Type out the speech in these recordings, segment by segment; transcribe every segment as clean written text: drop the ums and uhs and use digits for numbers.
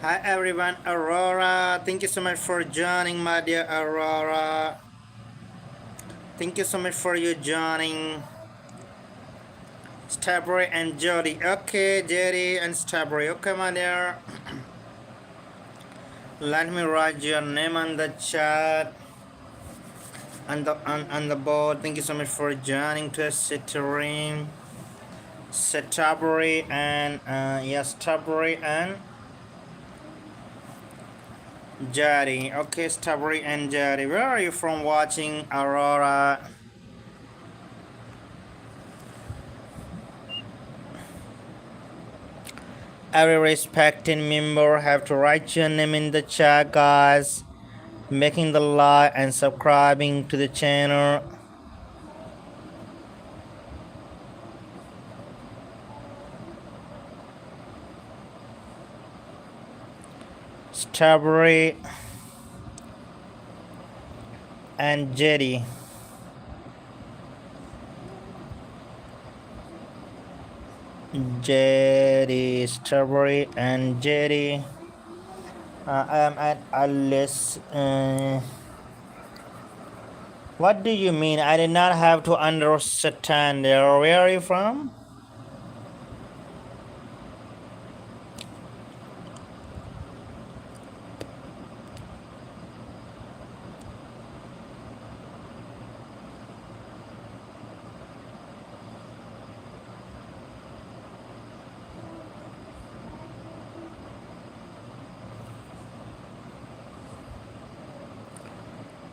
Hi everyone, Aurora. Thank you so much for joining, my dear Aurora. Thank you so much for you joining. Strawberry and Jody. Okay, Jody and Strawberry. Okay, my dear. Let me write your name on the chat on the board. Thank you so much for joining to stream. Strawberry and yes, Strawberry and Jody. Okay, Strawberry and Jody. Where are you from watching, Aurora? Every respecting member have to write your name in the chat, guys. Making the like and subscribing to the channel. Strawberry and Jetty. Jetty, Strawberry and Jetty. I am at Alice. What do you mean? I did not have to understand there. Where are you from?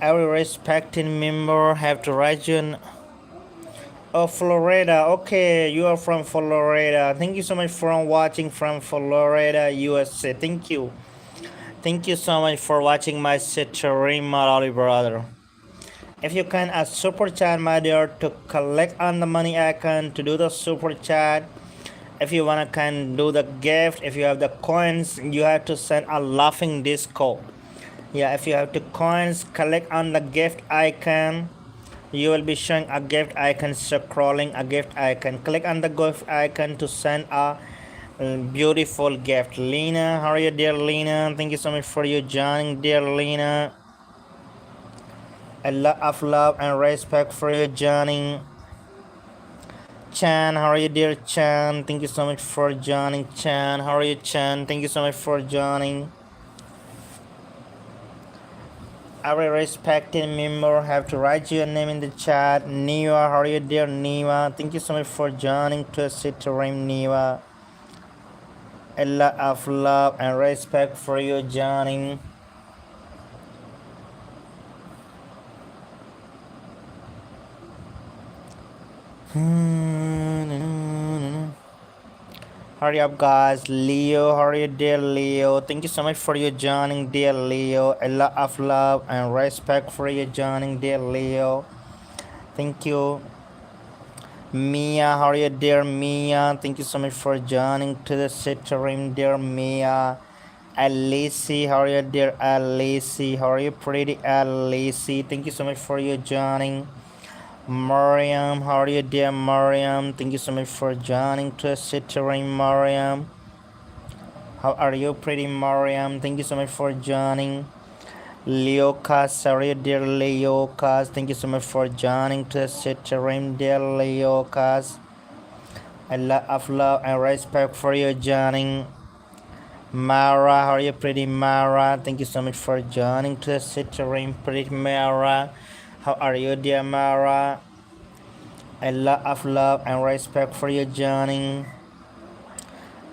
Every respecting member have to write your. Oh, Florida. Okay, you are from Florida. Thank you so much for watching from Florida, USA. Thank you. Thank you so much for watching my stream, my lovely brother. If you can add super chat, my dear, to collect on the money icon to do the super chat. If you wanna can do the gift, if you have the coins, you have to send a laughing disco. Yeah, if you have the coins, collect on the gift icon. You will be showing a gift icon, scrolling a gift icon. Click on the gift icon to send a beautiful gift. Lena, how are you, dear Lena? Thank you so much for you joining, dear Lena. A lot of love and respect for you joining. Chan, how are you, dear Chan? Thank you so much for joining, Chan. How are you, Chan? Thank you so much for joining. Every respected member have to write your name in the chat. Niva, how are you, dear Niva? Thank you so much for joining to stream, Niva. A lot of love and respect for you joining. Hurry up, guys. Leo, how are you, dear Leo? Thank you so much for you joining, dear Leo. A lot of love and respect for you joining, dear Leo. Thank you. Mia, how are you, dear Mia? Thank you so much for joining to the stream, dear Mia. Alice, how are you, dear Alice? How are you, pretty Alice? Thank you so much for you joining. Mariam, how are you, dear Mariam? Thank you so much for joining to the stream, Mariam. How are you, pretty Mariam? Thank you so much for joining. Leocas, how are you, dear Leocas? Thank you so much for joining to the stream, dear Leocas. A lot of love and respect for you joining. Mara, how are you, pretty Mara? Thank you so much for joining to the stream, pretty Mara. How are you, dear Mara? A lot of love and respect for you joining.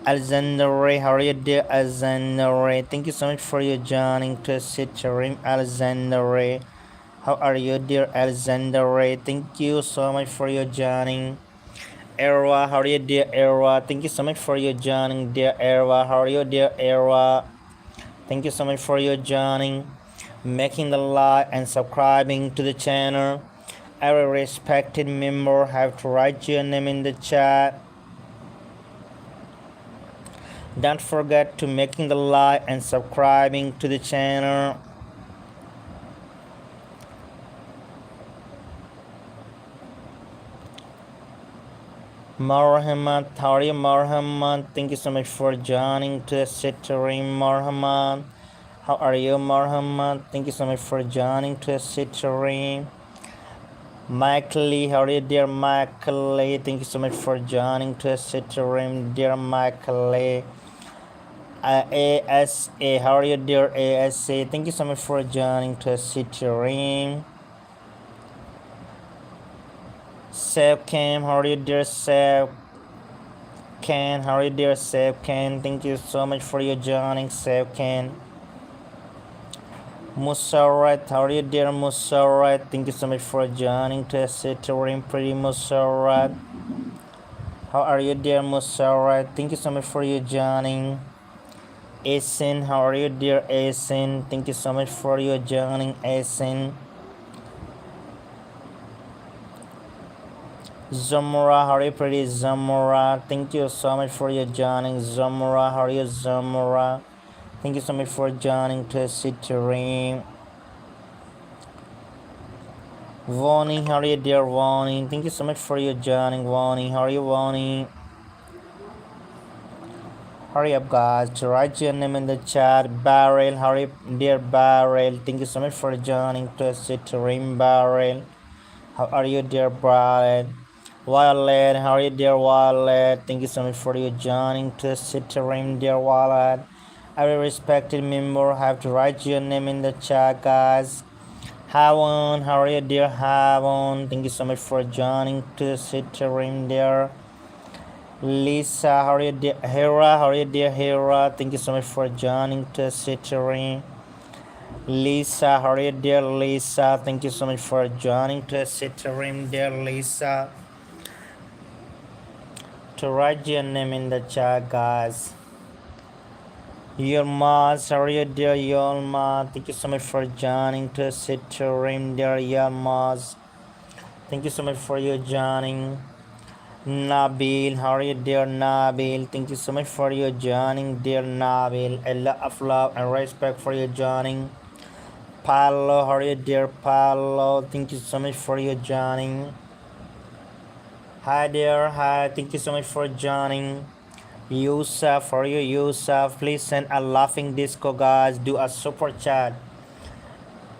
Alexander, how are you, dear Alexander? Thank you so much for you joining to the stream, Alexander. How are you, dear Alexander? Thank you so much for you joining. Erwa, how are you, dear Erwa? Thank you so much for you joining, dear Erwa. How are you, dear Erwa? Thank you so much for you joining, making the like and subscribing to the channel. Every respected member have to write your name in the chat. Don't forget to making the like and subscribing to the channel. Marhamat, how are you, Marhamat? Thank you so much for joining to Sitterim, Marhamat. How are you, Marhamat? Thank you so much for joining to Sitterim. Michael, how are you, dear Michael? Thank you so much for joining to Sitterim, dear Michael. ASA, how are you, dear ASA? Thank you so much for joining to Sitterim. Seb Cam, how are you, dear Seb? Ken, how are you, dear Seb Ken? Thank you so much for your joining, Seb Ken. Musawrat, how are you, dear Musawrat? Thank you so much for joining to Sitterim, pretty Musawrat. How are you, dear Musawrat? Thank you so much for your joining. Asin, how are you, dear Asin? Thank you so much for your joining, Asin. Zamora, how are you, pretty Zamora? Thank you so much for your joining, Zamora. How are you, Zamora? Thank you so much for joining to Sitterim. Vani, how are you, dear Vani? Thank you so much for your joining, Vani. How are you, Vani? Hurry up, guys, to write your name in the chat. Barrel, how are you, dear Barrel? Thank you so much for joining to Sitterim, Barrel. How are you, dear Barrel? Violet, how are you, dear Violet? Thank you so much for your joining to Sitterim, dear Violet. Every respected member have to write your name in the chat, guys. Havon, how are you, dear Havon? Thank you so much for joining to Sitterim, dear. Lisa, how are you, dear Hera? How are you, dear Hera? Thank you so much for joining to Sitterim. Lisa, how are you, dear Lisa? Thank you so much for joining to Sitterim, dear Lisa. To write your name in the chat, guys. Yilmaz, how are you, dear Yilmaz? Thank you so much for joining to Sitterim, dear Yilmaz. Thank you so much for your joining. Nabil, how are you, dear Nabil? Thank you so much for your joining, dear Nabil. A lot of love and respect for your joining. Paolo, how are you, dear Paolo? Thank you so much for your joining. Hi there, hi. Thank you so much for joining. Yusuf, for you, Yusuf, please send a laughing disco, guys. Do a super chat.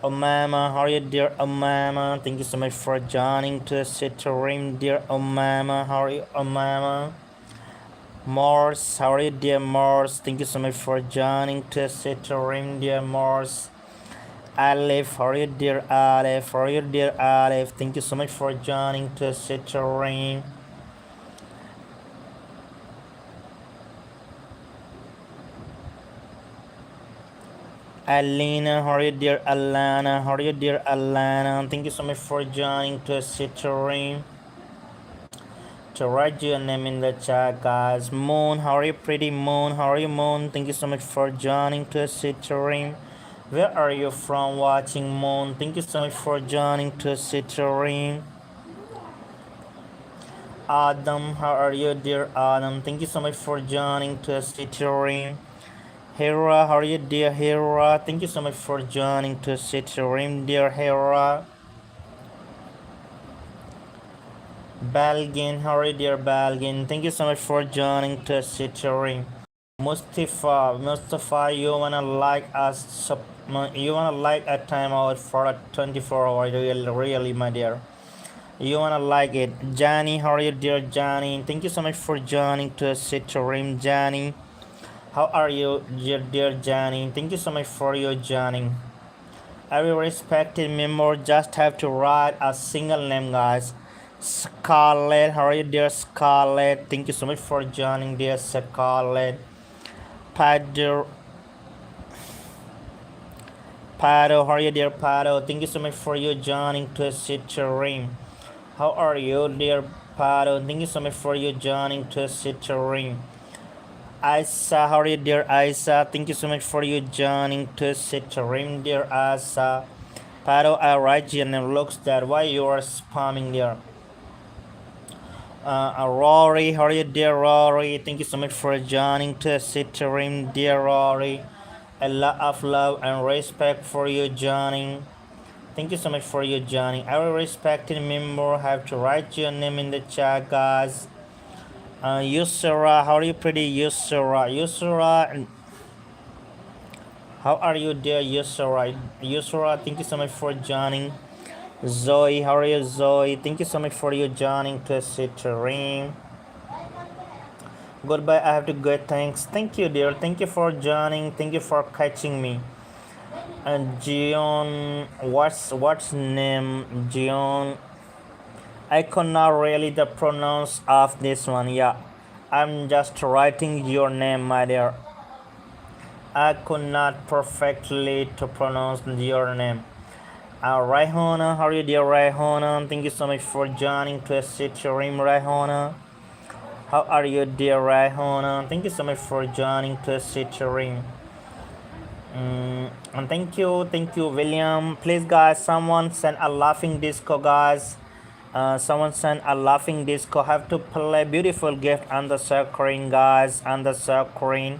Omama, how are you, dear Omama? Thank you so much for joining to Sitterim, dear Omama. How are you, Omama? Morse, how are you, dear Morse? Thank you so much for joining to Sitterim, dear Morse. Alif, how are you, dear Alif? How are you, dear Alif? Thank you so much for joining to Sitterim. Alina, how are you, dear Alana? How are you, dear Alana? Thank you so much for joining to Sitterim. To write your name in the chat, guys. Moon, how are you, pretty Moon? How are you, Moon? Thank you so much for joining to Sitterim. Where are you from watching, Moon? Thank you so much for joining to Sitterim. Adam, how are you, dear Adam? Thank you so much for joining to Sitterim. Hera, how are you, dear Hera? Thank you so much for joining to Sitterim, dear Hera. Balgin, how are you, dear Balgin? Thank you so much for joining to Sitterim. Mustafa, you wanna like us? You wanna like a timeout for a 24-hour? Really, my dear. You wanna like it? Johnny, how are you, dear Johnny? Thank you so much for joining to Sitterim, Johnny. How are you, dear Johnny? Thank you so much for your joining. Every respected member just have to write a single name, guys. Scarlett, how are you, dear Scarlett? Thank you so much for joining, dear Scarlett. Pado, how are you, dear Pado? Thank you so much for your joining to Sitterim. How are you, dear Pado? Thank you so much for your joining to Sitterim. Isa, how are you, dear Isa? Thank you so much for your joining to Sitterim, dear Isa. Pado, I write your name. Looks that why you are spamming there. Rory, how are you, dear Rory? Thank you so much for joining to Sitterim, dear Rory. A lot of love and respect for you joining. Thank you so much for your joining. Every respected member have to write your name in the chat, guys. Yusra, how are you, pretty Yusra? Yusra, how are you, dear Yusra? Yusra, thank you so much for joining. Zoe, how are you, Zoe? Thank you so much for you joining to sit ring. Goodbye. I have to go. Thanks. Thank you, dear. Thank you for joining. Thank you for catching me. And Gion, what's name? Gion. I could not really the pronounce of this one. Yeah, I'm just writing your name, my dear. I could not perfectly to pronounce your name. Raihona, how are you, dear Raihona? Thank you so much for joining to sit your room, Raihona. How are you, dear Raihona? Thank you so much for joining to sit your room. And thank you, William. Please, guys, someone send a laughing disco, guys. Someone send a laughing disco. Have to play beautiful gift on the screen, guys. On the screen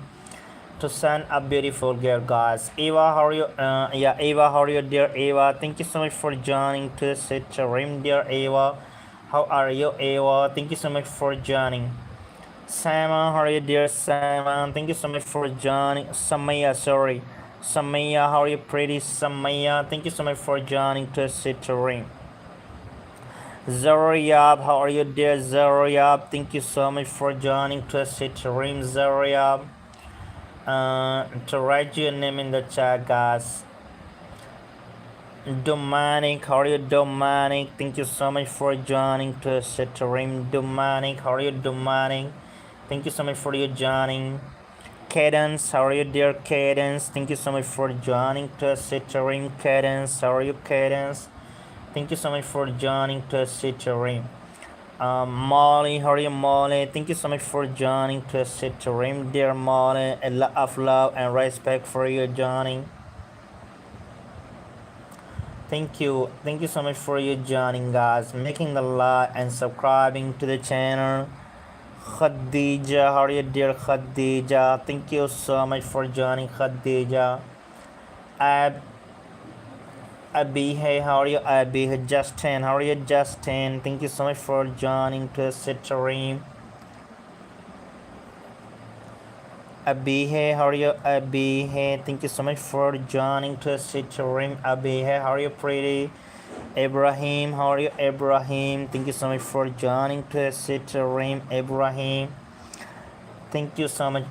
to send a beautiful gift, guys. Eva, how are you? Yeah, Eva, how are you, dear Eva? Thank you so much for joining to sit your room, dear Eva. How are you, Eva? Thank you so much for joining. Sama, how are you, dear Sama? Thank you so much for joining. Samaya, sorry. Samaya, how are you, pretty Samaya? Thank you so much for joining to sit your room. Zaryab, how are you, dear Zaryab? Thank you so much for joining to sit your room, Zaryab. To write your name in the chat, guys. Dominic, how are you, Dominic? Thank you so much for joining to sit your room, Dominic. How are you, Dominic? Thank you so much for your joining. Cadence, how are you, dear Cadence? Thank you so much for joining to sit your room, Cadence. How are you, Cadence? Thank you so much for joining to sit your room. Molly, how are you, Molly? Thank you so much for joining to sit your room, dear Molly. A lot of love and respect for you joining. Thank you so much for you joining, guys, making the like and subscribing to the channel. Khadija, how are you, dear Khadija? Thank you so much for joining, Khadija. Abby, hey, how are you, Abby? Justin, how are you, Justin? Thank you so much for joining to Sitterim. Abby, hey, how are you, Abby? Hey, thank you so much for joining to Sitterim. Abby, hey, how are you, pretty? Ibrahim, how are you, Ibrahim? Thank you so much for joining to Sitterim, Ibrahim. Thank you so much,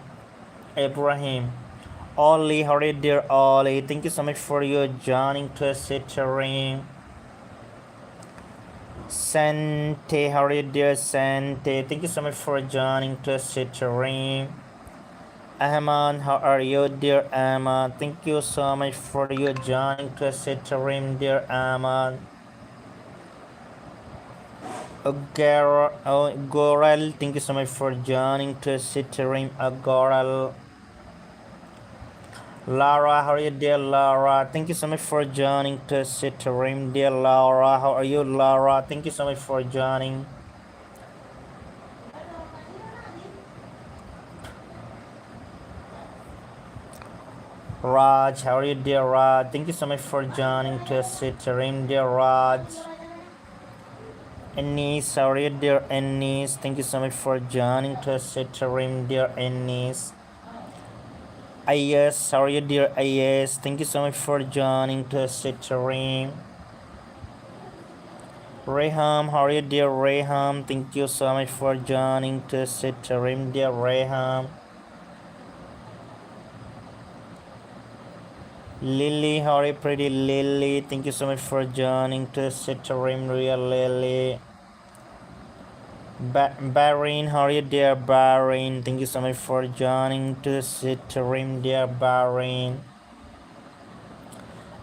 Ibrahim. Ollie, how are you, dear Ollie? Thank you so much for your joining to Sitterim. Sante, how are you, dear Sante? Thank you so much for joining to Sitterim. Ahmad, how are you, dear Ahmad? Thank you so much for your joining to Sitterim, dear Ahmad. Goral, thank you so much for joining to Sitterim, Goral. Lara, how are you, dear Lara? Thank you so much for joining to Sitterim, dear Lara. How are you, Lara? Thank you so much for joining. Raj, how are you, dear Raj? Thank you so much for joining to Sitterim, dear Raj. Anis, how are you, dear Anis? Thank you so much for joining to Sitterim, dear Anis. Ayes, how are you, dear Ayes? Thank you so much for joining to Sitterim. Reham, how are you, dear Reham? Thank you so much for joining to Sitterim, dear Reham. Lily, how are you, pretty Lily? Thank you so much for joining to Sitterim, real Lily. Bahrain, how are you, dear Bahrain? Thank you so much for joining to Sitterim, dear Bahrain.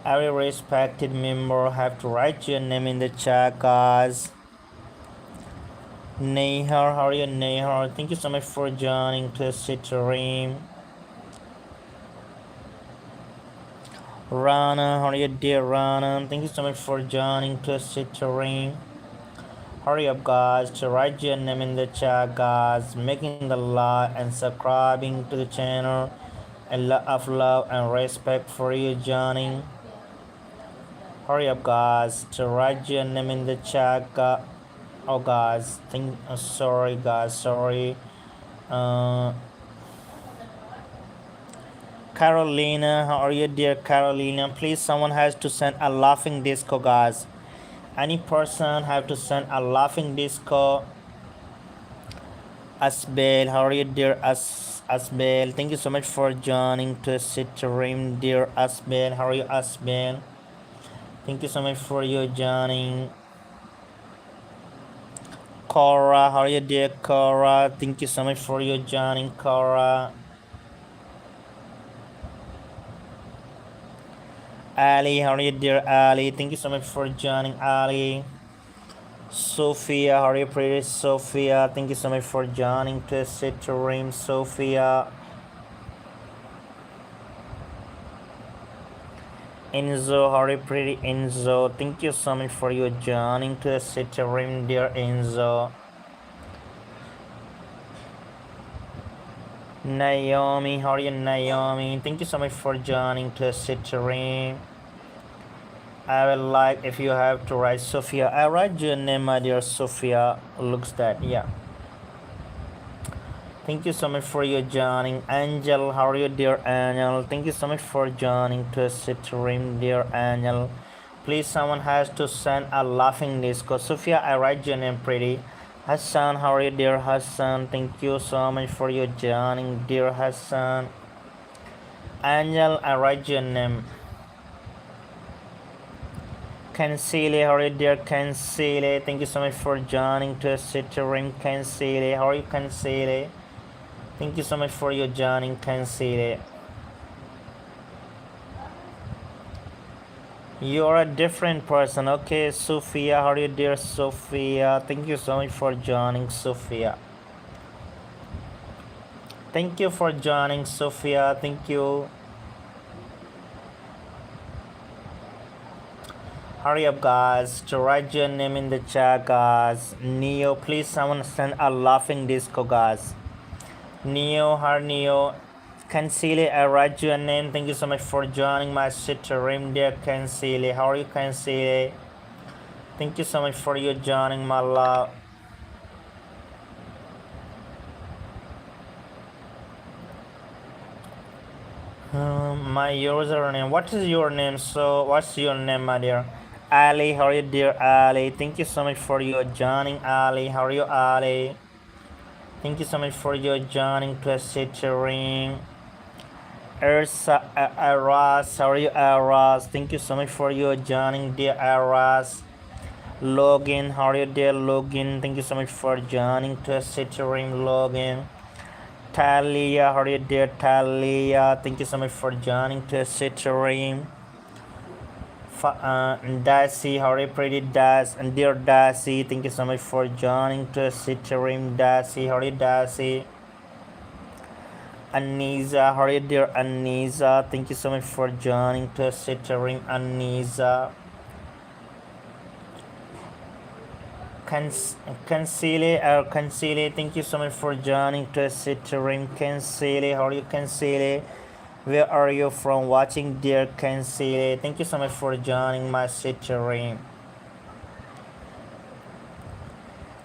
Every respected member have to write your name in the chat, guys. Nehar, how are you, Nehar? Thank you so much for joining to Sitterim. Rana, how are you, dear Rana? Thank you so much for joining to Sitterim. Hurry up, guys, to write your name in the chat, guys, making the like and subscribing to the channel. A lot of love and respect for you joining. Hurry up, guys, to write your name in the chat, Oh guys, sorry guys, sorry. Uh, Carolina, how are you, dear Carolina? Please, someone has to send a laughing disco, guys. Any person have to send a laughing disco. Asbel, how are you, dear Asbel? Thank you so much for joining to stream, dear Asbel. How are you, Asbel? Thank you so much for your joining. Cora, how are you, dear Cora? Thank you so much for your joining, Cora. Ali, how are you, dear Ali? Thank you so much for joining, Ali. Sophia, how are you, pretty Sophia? Thank you so much for joining to stream, Sophia. Enzo, how are you, pretty Enzo? Thank you so much for your joining to stream, dear Enzo. Naomi, how are you, Naomi? Thank you so much for joining to stream. I will like if you have to write Sophia. I write your name, my dear Sophia. Looks that, yeah. Thank you so much for your joining. Angel, how are you, dear Angel? Thank you so much for joining to stream, dear Angel. Please, someone has to send a laughing disco. Sophia, I write your name pretty. Hassan, how are you, dear Hassan? Thank you so much for your joining, dear Hassan. Angel, I write your name. Cancele, how are you, dear Cancele? Thank you so much for joining to stream, Cancele. How are you, Cancele? Thank you so much for your joining, Cancele. You're a different person. Okay, Sophia, how are you, dear Sophia? Thank you so much for joining, Sophia. Thank you for joining, Sophia. Thank you. Hurry up, guys, to write your name in the chat, guys. Neo, please, someone send a laughing disco, guys. Neo, her Neo. Cancele, I write your name. Thank you so much for joining my stream, dear Cancele. How are you, Cancele? Thank you so much for your joining, my love. My username. What is your name? So, what's your name, my dear? Ali, how are you, dear Ali? Thank you so much for your joining, Ali. How are you, Ali? Thank you so much for your joining to stream. Ersa Aras, how are you, Aras? Thank you so much for your joining, dear Aras. Login, how are you, dear Login? Thank you so much for joining to stream, Login. Talia, how are you, dear Talia? Thank you so much for joining to stream. Daisy, how are you, pretty Daisy? And dear Daisy, thank you so much for joining to stream, Daisy. How are you, Daisy? Anisa, how are you, dear Anisa? Thank you so much for joining to stream, Anisa. Cancele, thank you so much for joining to stream, Cancele. How are you, Cancele? Where are you from watching, dear Cancele? Thank you so much for joining my stream.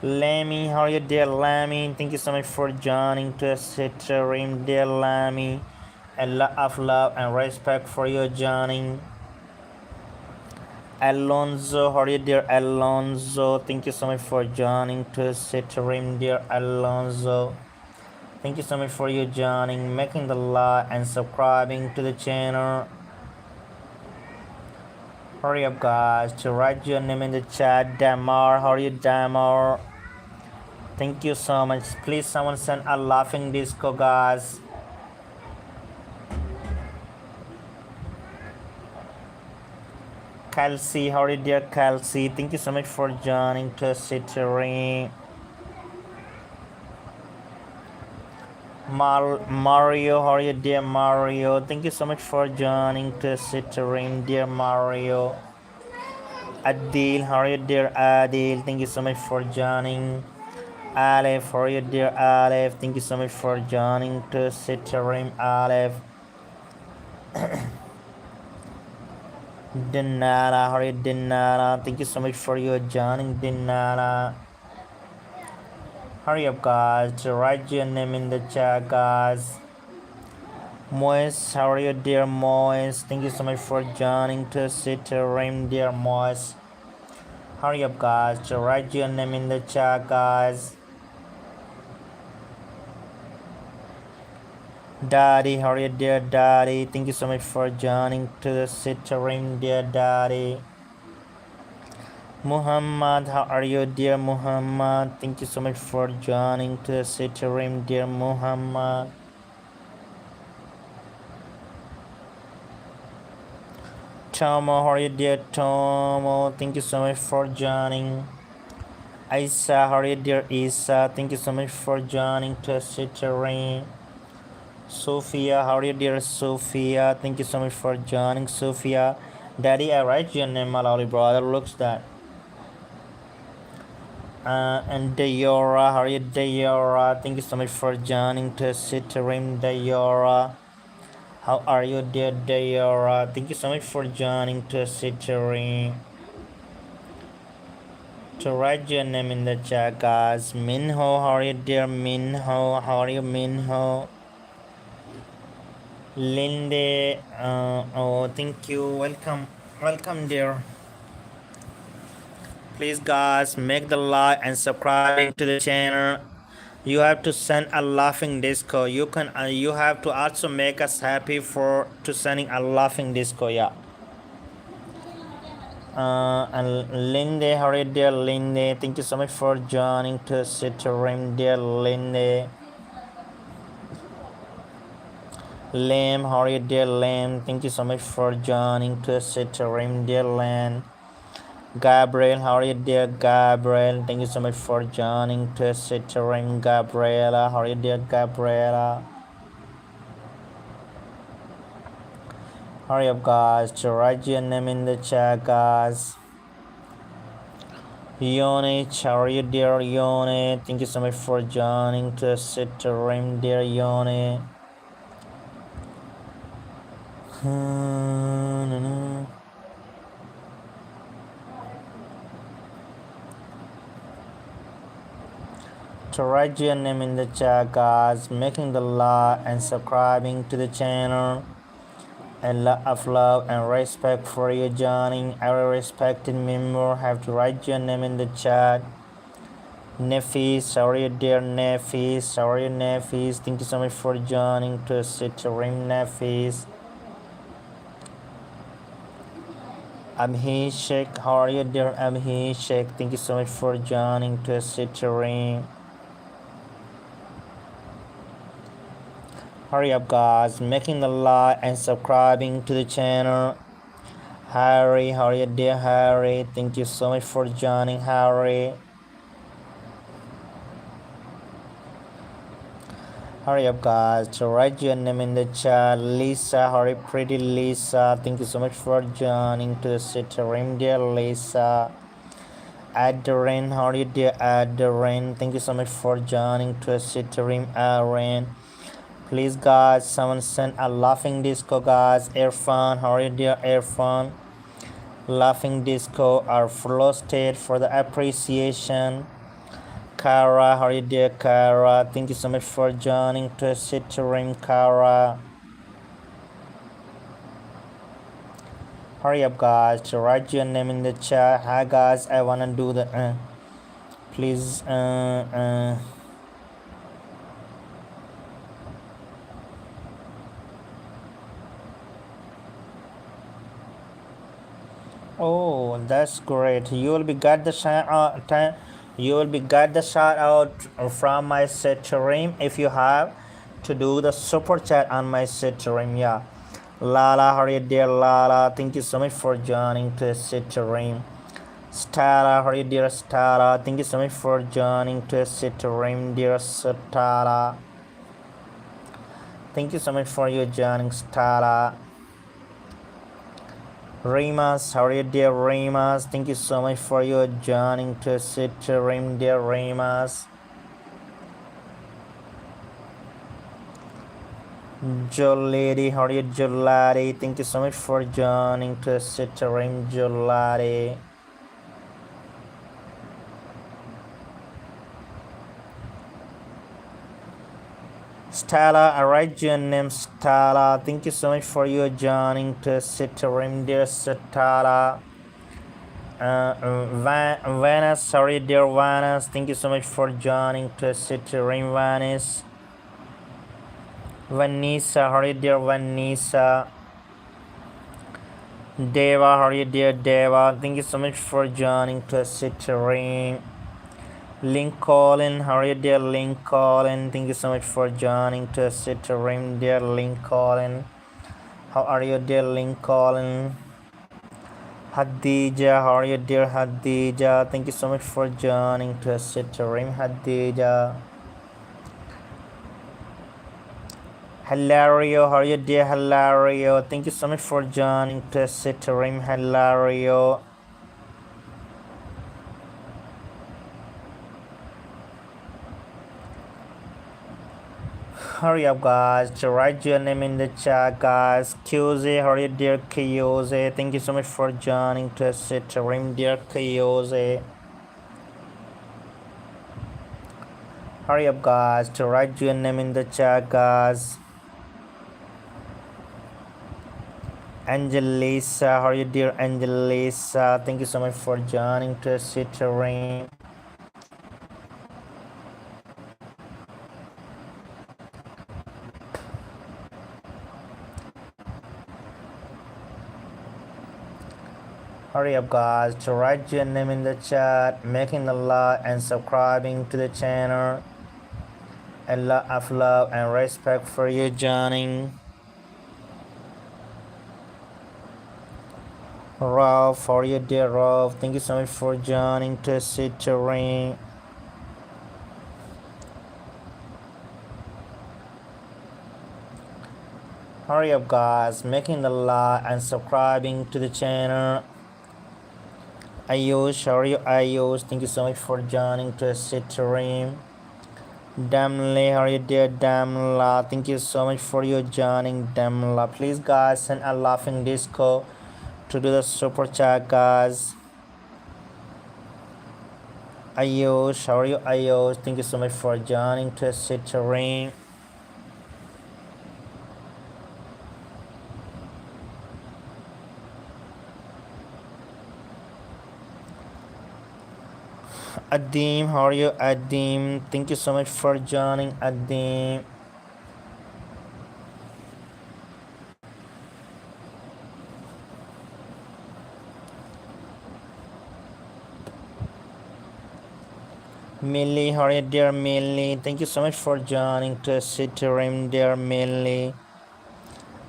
Lemmy, how are you, dear Lemmy? Thank you so much for joining to stream, dear Lemmy. A lot of love and respect for your joining. Alonso, how are you, dear Alonso? Thank you so much for joining to stream, dear Alonso. Thank you so much for your joining, making the like and subscribing to the channel. Hurry up, guys, to write your name in the chat. Damar, how are you, Damar? Thank you so much. Please, someone send a laughing disco, guys. Kelsey, how are you, dear Kelsey? Thank you so much for joining to stream. Mario, how are you, dear Mario? Thank you so much for joining to stream, dear Mario. Adil, how are you, dear Adil? Thank you so much for joining. Aleph, how are you, dear Aleph? Thank you so much for joining to stream, Aleph. Dinara, how are you, Dinara? Thank you so much for your joining, Dinara. Hurry up, guys. Write your name in the chat, guys. Moise, how are you, dear Moise? Thank you so much for joining to sit room, dear Moise. Hurry up, guys. Write your name in the chat, guys. Daddy, how are you, dear Daddy? Thank you so much for joining to the sit room, dear Daddy. Muhammad, how are you, dear Muhammad? Thank you so much for joining to the sit room, dear Muhammad. Tomo, how are you, dear Tomo? Thank you so much for joining. Isa, how are you, dear Isa? Thank you so much for joining to sit room. Sophia, how are you, dear Sophia? Thank you so much for joining, Sophia. Daddy, I write your name, my lovely brother. Looks that. And Dayora, how are you, Dayora? Thank you so much for joining to sit room, Dayora. How are you, dear Dayora? Thank you so much for joining to sit room. To write your name in the chat, guys. Minho, how are you, dear Minho? How are you, Minho? Linde, oh, thank you. Welcome, dear. Please, guys, make the like and subscribing to the channel. You have to send a laughing disco. You have to also make us happy for to sending a laughing disco. Yeah. And Linde, how are you, dear Linde? Thank you so much for joining to sit room, dear Linde. Lamb, how are you, dear Lamb? Thank you so much for joining to sit room, dear Lamb. Gabriel, how are you, dear Gabriel? Thank you so much for joining to sit room, Gabriela. How are you, dear Gabriela? Hurry up, guys, to write your name in the chat, guys. Yone, how are you, dear Yone? Thank you so much for joining to sit room, dear Yone. To write your name in the chat, guys, making the like and subscribing to the channel. A lot of love and respect for you joining. Every respected member have to write your name in the chat. Nefis, how are you, dear Nefis? How are you, Nefis? Thank you so much for joining to sit room, Nefis. Abhishek, how are you, dear Abhishek? Thank you so much for joining to sit room. Hurry up, guys, making the like and subscribing to the channel. Harry, how are you, dear Harry? Thank you so much for joining, Harry. Hurry up, guys, to write your name in the chat. Lisa, how are you, pretty Lisa? Thank you so much for joining to the sit room, dear Lisa. Adrian, how are you, dear Adrian? Thank you so much for joining to the sit room, Adrian. Please, guys, someone send a laughing disco, guys. Irfan, how are you, dear Irfan? Laughing disco are flow state for the appreciation. Kara, how are you, dear Kara? Thank you so much for joining to sit room, Kara. Hurry up, guys, to write your name in the chat. Hi, guys, I wanna do the please Oh, that's great. You will be got the shout out. You will be got the shout out from my set stream if you have to do the super chat on my set stream. Yeah, Lala, how are you, dear Lala? Thank you so much for joining to the set stream. Stella, how are you, dear Stella? Thank you so much for joining to the set stream, dear Stella. Thank you so much for your joining, Stella. Remas, how are you, dear Remas? Thank you so much for your joining to sit room, dear Remas. Jolady, how are you, Jolady? Thank you so much for joining to sit room, Jolady. Stella, I write your name Stella. Thank you so much for your joining to Citrim, dear Stella. Vanessa, sorry, dear Vanessa. Thank you so much for joining to Citrim, Vanessa. Vanessa, how are you, dear Vanessa? Deva, how are you, dear Deva? Thank you so much for joining to Citrim. Lincoln, how are you, dear Lincoln? Thank you so much for joining to Citrim, dear Lincoln. How are you, dear Lincoln? Hadija, how are you, dear Hadija? Thank you so much for joining to Citrim, Hadija. Hilario, how are you, dear Hilario? Thank you so much for joining to Citrim, Hilario. Hurry up, guys, to write your name in the chat, guys. Kyuze, how are you, dear Kyuze? Thank you so much for joining to Citrim, dear Kyuze. Hurry up, guys, to write your name in the chat, guys. Angelisa, how are you, dear Angelisa? Thank you so much for joining to Citrim. Hurry up, guys, to write your name in the chat, making a like and subscribing to the channel. A lot of love and respect for you joining. Ralph, how are you, dear Ralph? Thank you so much for joining to Citrim. Hurry up, guys, making the like and subscribing to the channel. Ayush, how are you, Ayush? Thank you so much for joining to Citrim. Damla, how are you, dear Damla? Thank you so much for your joining, Damla. Please, guys, send a laughing disco to do the super chat, guys. Ayush, how are you, Ayush? Thank you so much for joining to Citrim. Adim, how are you, Adim? Thank you so much for joining, Adim. Millie, how are you, dear Millie? Thank you so much for joining to Citrim, dear Millie.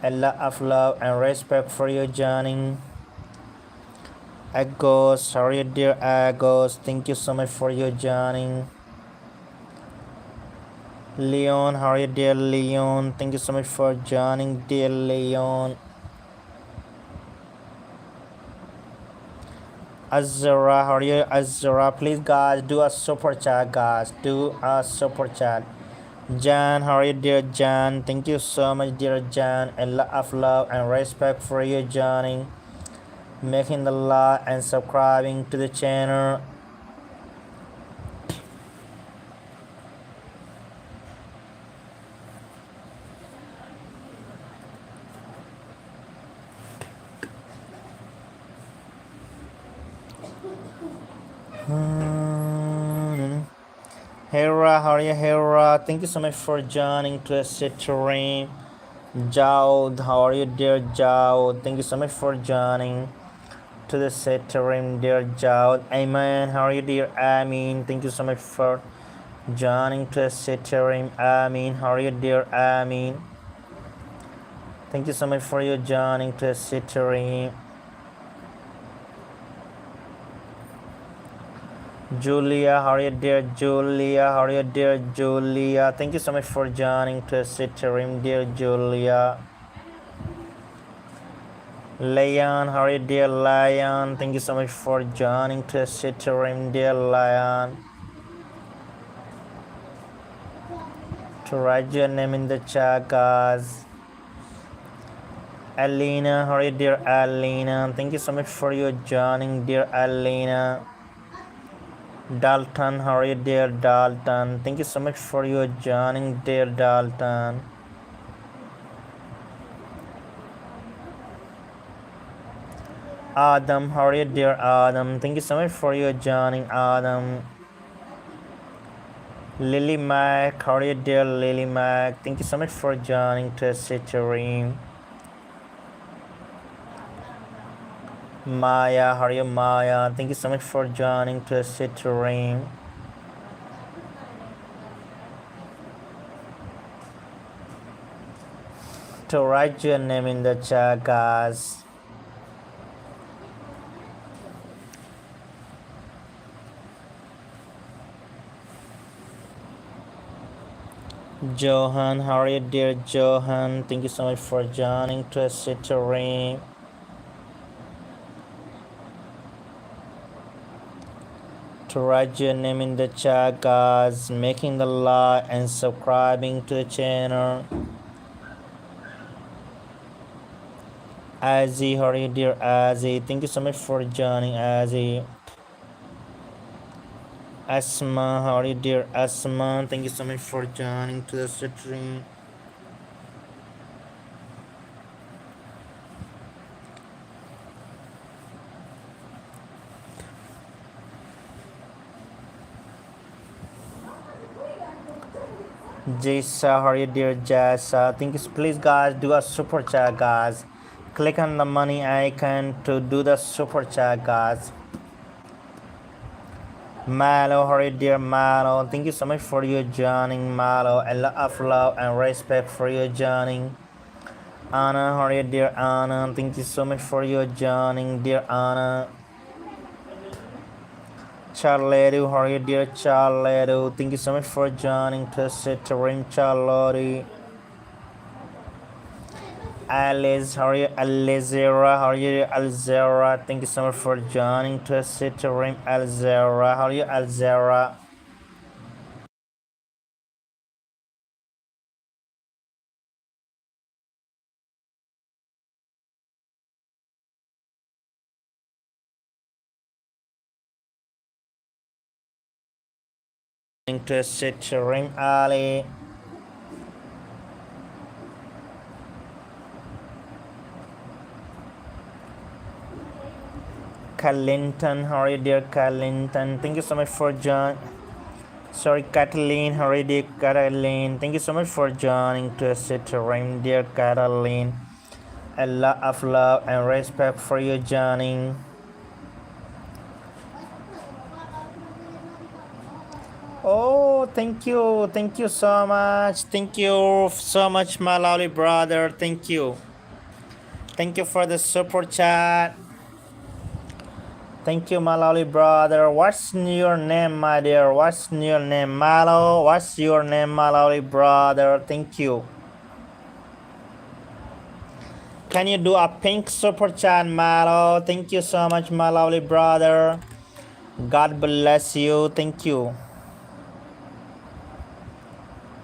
A lot of love and respect for you joining. Agos, how are you, dear Agos? Thank you so much for your joining. Leon, how are you, dear Leon? Thank you so much for joining, dear Leon. Azura, how are you, Azura? Please, guys, do a super chat, guys. Do a super chat. Jan, how are you, dear Jan? Thank you so much, dear Jan. A lot of love and respect for you joining, making the like and subscribing to the channel. Hera, how are you, Hera? Thank you so much for joining to Citrim. Jao, how are you, dear Jao? Thank you so much for joining to the Citrim, dear Jao. Amen, how are you, dear Amin? Thank you so much for joining to Citrim. Amin, how are you, dear Amin? Thank you so much for your joining to Citrim. Julia, how are you, dear Julia? How are you, dear Julia? Thank you so much for joining to Citrim, dear Julia. Leon, how are you, dear Lion? Thank you so much for joining to Citrim, dear Lion. To write your name in the chat, guys. Alina, how are you, dear Alina? Thank you so much for your joining, dear Alina. Dalton, how are you, dear Dalton? Thank you so much for your joining, dear Dalton. Adam, how are you, dear Adam? Thank you so much for your joining, Adam. Lily Mac, how are you, dear Lily Mac? Thank you so much for joining to Citrine. Maya, how are you, Maya? Thank you so much for joining to Citrine. To write your name in the chat, guys. Johan, how are you, dear Johan? Thank you so much for joining to Citrine. To write your name in the chat, guys, making the like and subscribing to the channel. Azzy, how are you, dear Azzy? Thank you so much for joining, Azzy. Asma, how are you, dear Asma? Thank you so much for joining to the stream. Jessa, how are you, dear Jessa? Thank you. Please, guys, do a super chat, guys. Click on the money icon to do the super chat, guys. Malo, how are you, dear Malo? Thank you so much for your joining, Malo. A lot of love and respect for your joining. Anna, how are you, dear Anna? Thank you so much for your joining, dear Anna. Charleru, how are you, dear Charleru? Thank you so much for joining to sit to ring, Charlotte. Alice, how are you, Alizera? How are you, Alzera? Thank you so much for joining to sit to ring, Alzera. How are you, Alzera? To sit to ring, Ali. Carlinton, how are you, dear Carlinton? Thank you so much for joining. Sorry, Kathleen, how are you, dear Kathleen? Thank you so much for joining to sit to ring, dear Kathleen. A lot of love and respect for you joining. Oh, thank you so much. Thank you so much, my lovely brother. Thank you for the super chat. Thank you, my lovely brother. What's your name, my dear? What's your name, Malo? What's your name, my lovely brother? Thank you. Can you do a pink super chat, Malo? Thank you so much, my lovely brother. God bless you. Thank you.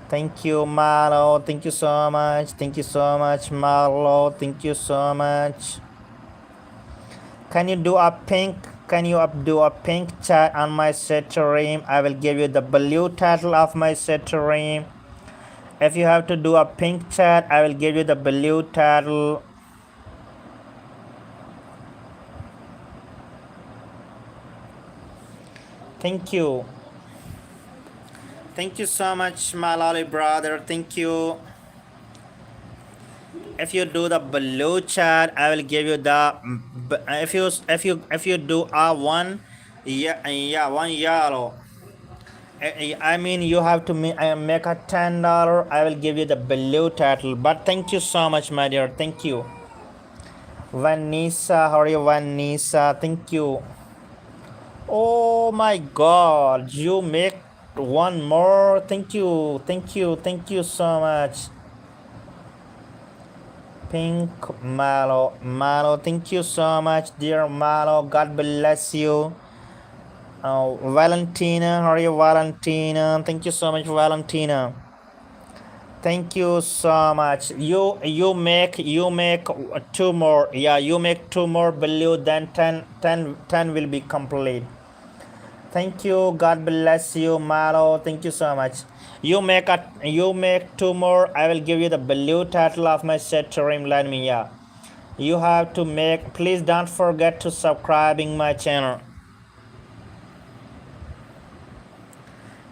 Thank you, Malo. Thank you so much. Thank you so much, Malo. Thank you so much. Can you do a pink? Can you do a pink chat on my stream? I will give you the blue title of my stream. If you have to do a pink chat, I will give you the blue title. Thank you. Thank you so much, my lovely brother. Thank you. If you do the blue chat, I will give you the. If you do a one, yeah, one yellow. I mean, you have to make a $10. I will give you the blue title. But thank you so much, my dear. Thank you. Vanessa, how are you, Vanessa? Thank you. Oh my God, you make one more. Thank you, thank you so much. Pink Malo, thank you so much, dear Malo. God bless you. Valentina, how are you, Valentina? Thank you so much, Valentina. Thank you so much. You make two more. Yeah, you make two more blue. Then 10 will be complete. Thank you. God bless you, Malo. Thank you so much. You make two more. I will give you the blue title of my set to Rimline me. Yeah. You have to make. Please don't forget to subscribing my channel.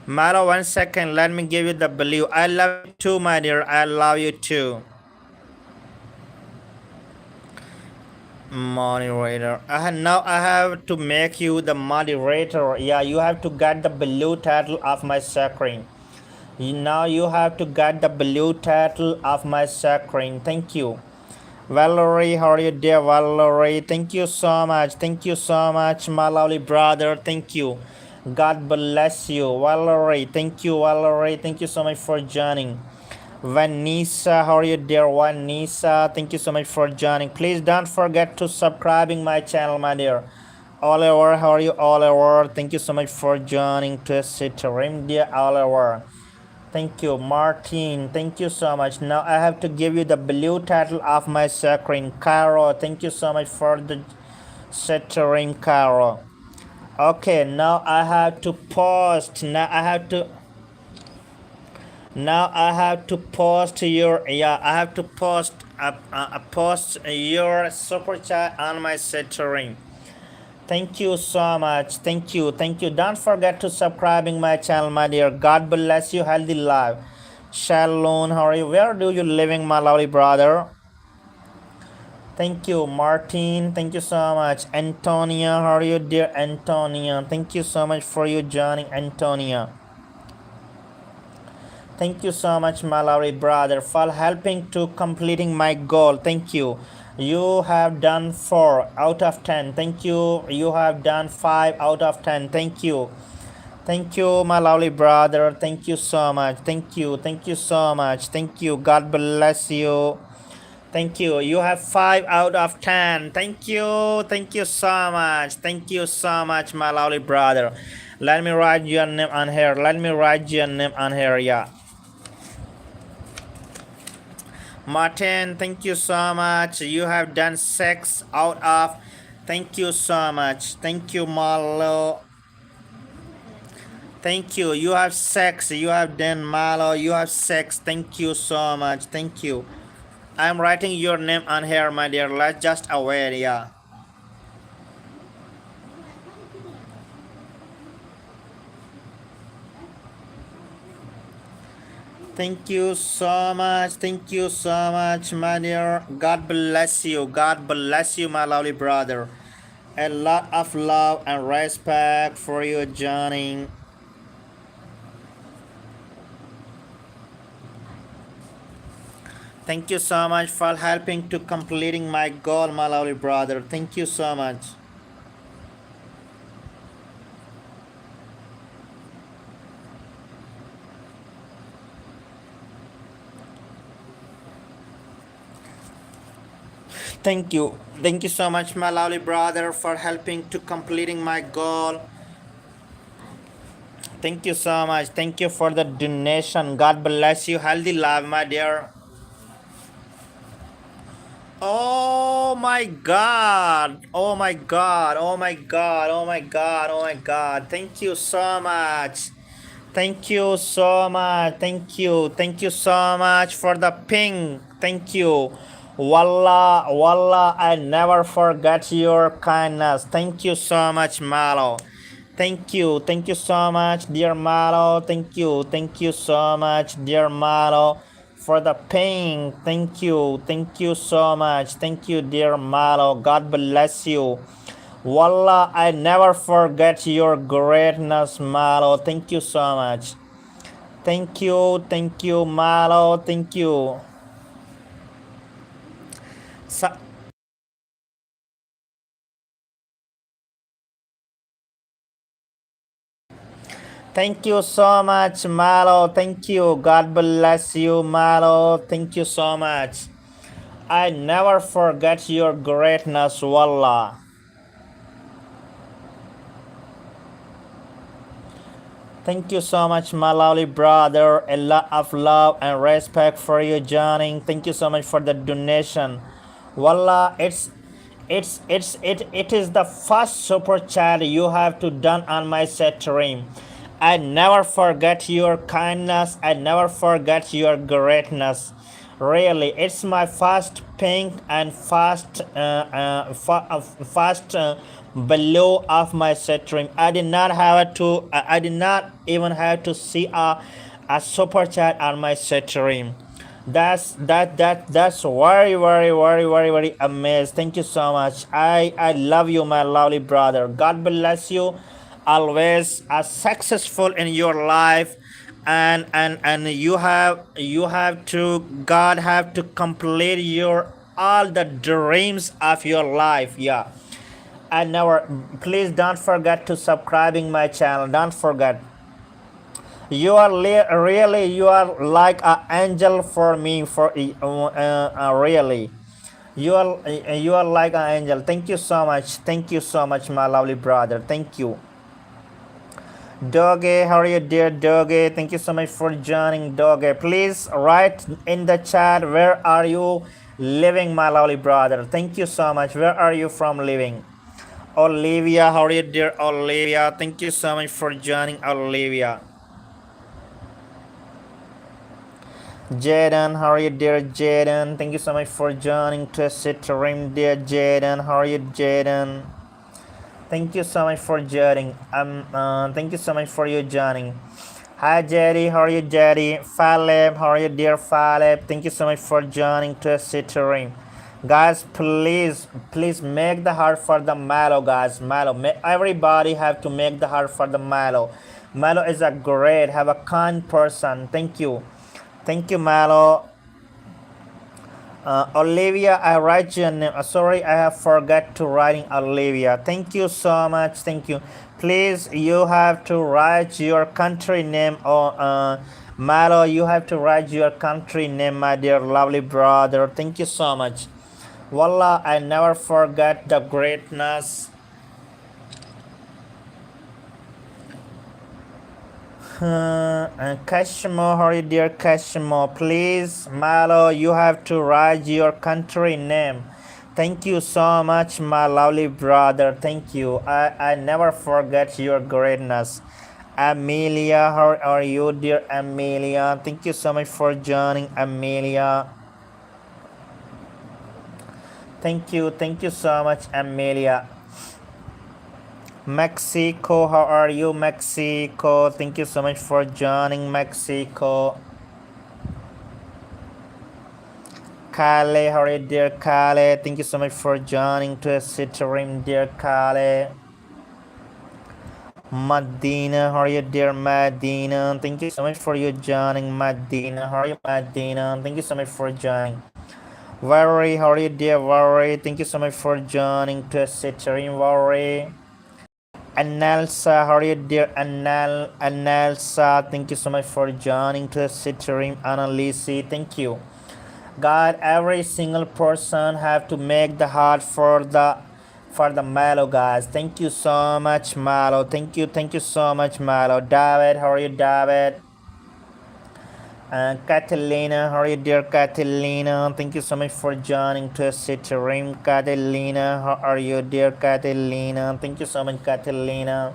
Malo, 1 second. Let me give you the blue. I love you too, my dear. I love you too. Moderator. Now I have to make you the moderator. Yeah, you have to get the blue title of my screen. Now you have to get the blue title of my screen. Thank you. Valerie, how are you, dear Valerie? Thank you so much. Thank you so much, my lovely brother. Thank you. God bless you, Valerie. Thank you, Valerie. Thank you so much for joining. Vanessa, how are you, dear Vanessa? Thank you so much for joining. Please don't forget to subscribing my channel, my dear. Oliver, how are you, Oliver? Thank you so much for joining to Rim, dear Oliver. Thank you, Martin. Thank you so much. Now I have to give you the blue title of my screen. Caro, thank you so much for the ring, Caro. Okay, now I have to post. Now I have to post your I have to post your super chat on my ring. Thank you so much. Thank you. Thank you. Don't forget to subscribing my channel, my dear. God bless you. Healthy life. Shalom. How are you? Where do you living, my lovely brother? Thank you, Martin. Thank you so much. Antonia. How are you, dear Antonia? Thank you so much for you joining, Antonia. Thank you so much, my lovely brother, for helping to completing my goal. Thank you. You have done 4 out of 10. Thank you. You have done 5 out of 10. Thank you. Thank you, my lovely brother. Thank you so much. Thank you. Thank you so much. Thank you. God bless you. Thank you. You have 5 out of 10. Thank you. Thank you so much. Thank you so much, my lovely brother. Let me write your name on here. Let me write your name on here. Yeah. Martin, thank you so much. You have done 6 out of. Thank you so much. Thank you, Malo. Thank you. You have 6. You have done, Malo. You have 6. Thank you so much. Thank you. I'm writing your name on here, my dear. Let's just aware, yeah. Thank you so much. Thank you so much, my dear. God bless you. God bless you, my lovely brother. A lot of love and respect for you joining. Thank you so much for helping to completing my goal, my lovely brother. Thank you so much. Thank you. Thank you so much, my lovely brother, for helping to completing my goal. Thank you so much. Thank you for the donation. God bless you. Healthy love, my dear. Oh my God. Oh my God. Oh my God. Oh my God. Oh my God. Thank you so much. Thank you so much. Thank you. Thank you so much for the ping. Thank you. Wallah, wallah, I never forget your kindness. Thank you so much, Malo. Thank you. Thank you so much, dear Malo. Thank you. Thank you so much, dear Malo, for the ping. Thank you. Thank you so much. Thank you, dear Malo. God bless you. Wallah, I never forget your greatness, Malo. Thank you so much. Thank you, Malo. Thank you. Thank you so much, Malo. Thank you. God bless you, Malo. Thank you so much. I never forget your greatness, Wallah. Thank you so much, my lovely brother. A lot of love and respect for you joining. Thank you so much for the donation. Wallah, It is the first super chat you have to done on my stream. I never forget your kindness. I never forget your greatness. Really, it's my first pink and fast below of my stream. I did not have to. I did not even have to see a super chat on my stream. That's very amazed. Thank you so much. I love you, my lovely brother. God bless you. Always successful in your life, and you have to, God have to complete your all the dreams of your life. Yeah. And never, please don't forget to subscribing my channel. Don't forget. You are really, you are like an angel for me. For really, you are like an angel. Thank you so much. Thank you so much, my lovely brother. Thank you. Doge, how are you, dear Doge? Thank you so much for joining, Doge. Please write in the chat, where are you living, my lovely brother? Thank you so much. Where are you from living? Olivia, how are you, dear Olivia? Thank you so much for joining, Olivia. Jaden, how are you, dear Jaden? Thank you so much for joining Twisted Dream, dear Jaden. How are you, Jaden? Thank you so much for joining. Thank you so much for you joining. Hi, Jerry. How are you, Jerry? Faleb, how are you, dear Faleb? Thank you so much for joining Twisted Dream. Guys, please make the heart for the Malo, guys. Malo, everybody have to make the heart for the Malo. Malo is a great, have a kind person. Thank you. Thank you, Malo. Olivia, I write your name. Sorry, I have forgot to writing Olivia. Thank you so much. Thank you. Please, you have to write your country name. Or Malo, you have to write your country name, my dear lovely brother. Thank you so much. Wallah, I never forget the greatness. Kashimo, how are you, dear Kashimo? Please, Malo, you have to write your country name. Thank you so much, my lovely brother. Thank you. I never forget your greatness. Amelia, how are you, dear Amelia? Thank you so much for joining, Amelia. Thank you so much, Amelia. Mexico, how are you, Mexico? Thank you so much for joining, Mexico. Kale, how are you, dear Kale? Thank you so much for joining to a stream, dear Kale. Medina, how are you, dear Medina? Thank you so much for you joining, Medina. How are you, Medina? Thank you so much for joining. Valerie, how are you, dear Valerie? Thank you so much for joining to a stream, Valerie. Annalsa, how are you, dear Annalsa? Thank you so much for joining to the stream, Annalisi. Thank you. God, every single person have to make the heart for the Malo, guys. Thank you so much, Malo. Thank you so much, Malo. David, how are you, David? Catalina, how are you, dear Catalina? Thank you so much for joining to stream, Catalina. How are you, dear Catalina? Thank you so much, Catalina.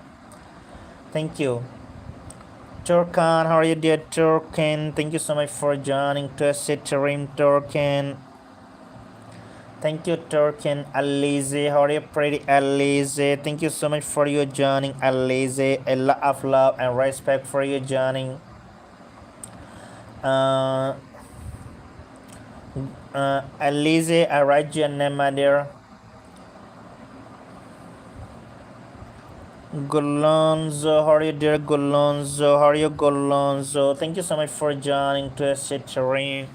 Thank you. Turkan, how are you, dear Turkan? Thank you so much for joining to stream, Turkan. Thank you, Turkan. Alize, how are you, pretty Alize? Thank you so much for you joining, Alize. A lot of love and respect for you joining. Alize, I write your name, my dear. Golonzo, how are you, dear Golonzo? How are you, Golonzo? Thank you so much for joining to a stream.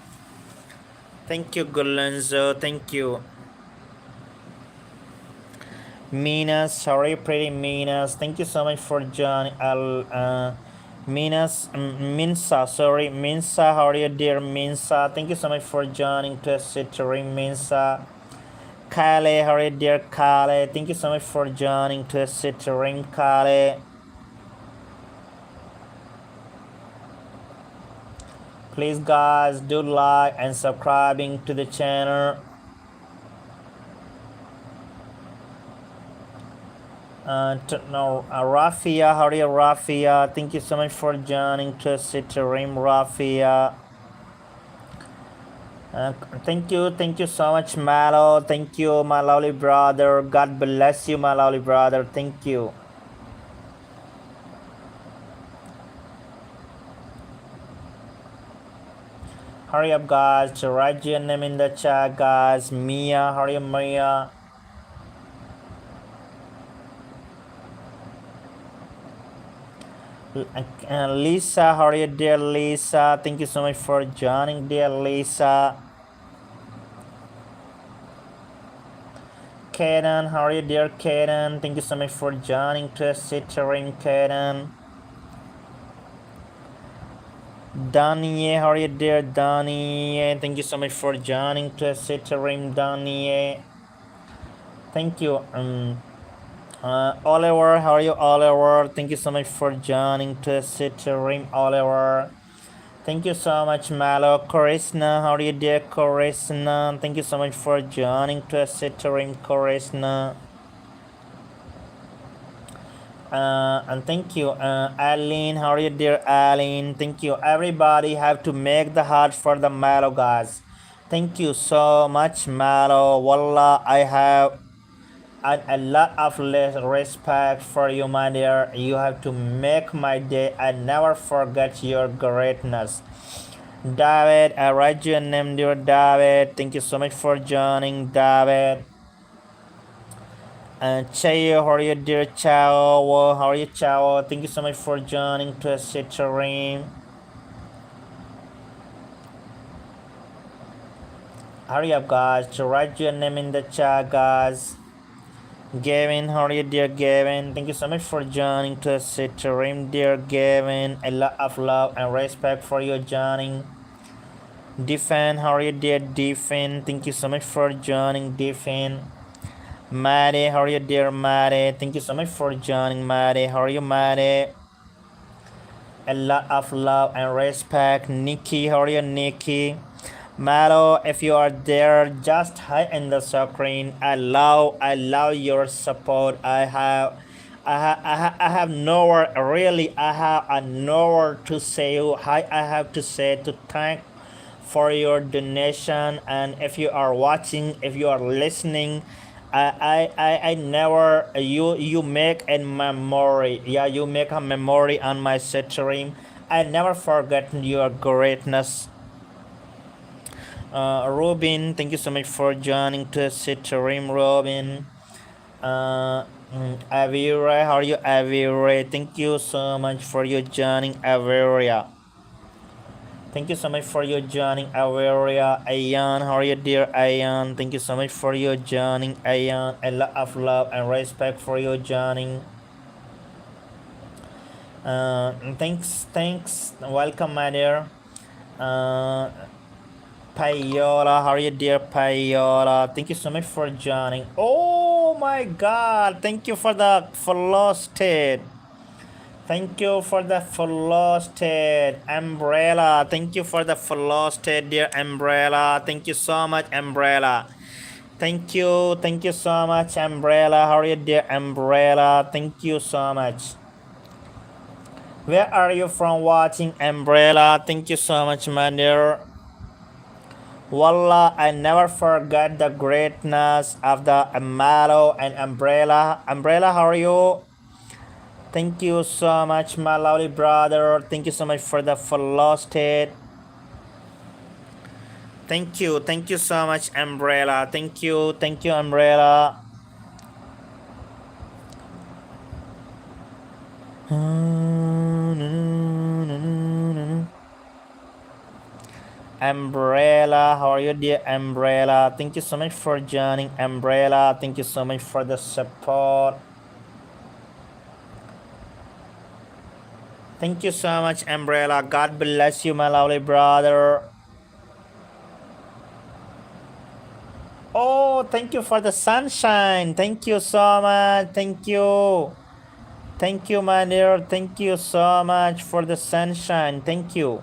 Thank you, Golonzo. Thank you. Minas, how are you, pretty Minas? Thank you so much for joining. Minas, Minsa, sorry, Minsa, how are you, dear Minsa? Thank you so much for joining to a stream, Minsa. Kale, how are you, dear Kale? Thank you so much for joining to a stream, Kale. Please, guys, do like and subscribing to the channel. No, Rafia, how are you, Rafia? Thank you so much for joining to Citrim, Rafia. Thank you so much, Malo. Thank you, my lovely brother. God bless you, my lovely brother. Thank you. Hurry up, guys. Write your name in the chat, guys. Mia, how are you, Mia? Lisa, how are you, dear Lisa? Thank you so much for joining, dear Lisa. Kaden, how are you, dear Kaden? Thank you so much for joining to Cittering, Kaden. Danye, how are you, dear Danye? Thank you so much for joining to Cittering, Danye. Thank you. Oliver, how are you, Oliver? Thank you so much for joining to Cittering, Oliver. Thank you so much, Malo. Krishna, how are you, dear Krishna? Thank you so much for joining to Cittering, Krishna. And thank you, Aline, how are you, dear Aline? Thank you. Everybody have to make the heart for the Malo, guys. Thank you so much, Malo. Wallah, I have a lot of respect for you, my dear. You have to make my day. I never forget your greatness. David, I write your name, dear David. Thank you so much for joining, David. Chayo, how are you, dear Chao? How are you, Chao? Thank you so much for joining to Cittering. Hurry up, guys, to write your name in the chat, guys. Gavin, how are you, dear Gavin? Thank you so much for joining to Cittering, dear Gavin. A lot of love and respect for you joining. Defin, how are you, dear Defin? Thank you so much for joining, Defin. Maddie, how are you, dear Maddie? Thank you so much for joining, Maddie. How are you, Maddie? A lot of love and respect. Nikki, how are you, Nikki? Malo, if you are there, just hi in the screen. I love your support. I have nowhere, really, I have a nowhere to say you. I have to say to thank for your donation. And if you are watching, if you are listening, I never, you make a memory. Yeah, you make a memory on my stream. I never forget your greatness. Robin, thank you so much for joining to stream, Robin. Avira, how are you, Avira? Thank you so much for you joining, Avira. Thank you so much for your joining, Averia. Ayan, how are you, dear Ayan? Thank you so much for your joining, Ayan. A lot of love and respect for your joining. Thanks. Welcome, my dear. Payola, how are you, dear Payola? Thank you so much for joining. Oh my God! Thank you for the follow state. Thank you for the follow state, Umbrella. Thank you for the follow state, dear Umbrella. Thank you so much, Umbrella. Thank you so much, Umbrella. How are you, dear Umbrella? Thank you so much. Where are you from watching, Umbrella? Thank you so much, my dear. Wallah, I never forget the greatness of the Malo and Umbrella. Umbrella, how are you? Thank you so much, my lovely brother. Thank you so much for the follow state. Thank you so much, Umbrella. Thank you, Umbrella. Umbrella, how are you, dear Umbrella? Thank you so much for joining, Umbrella. Thank you so much for the support. Thank you so much, Umbrella. God bless you, my lovely brother. Oh, thank you for the sunshine. Thank you so much. Thank you, my dear. Thank you so much for the sunshine. Thank you.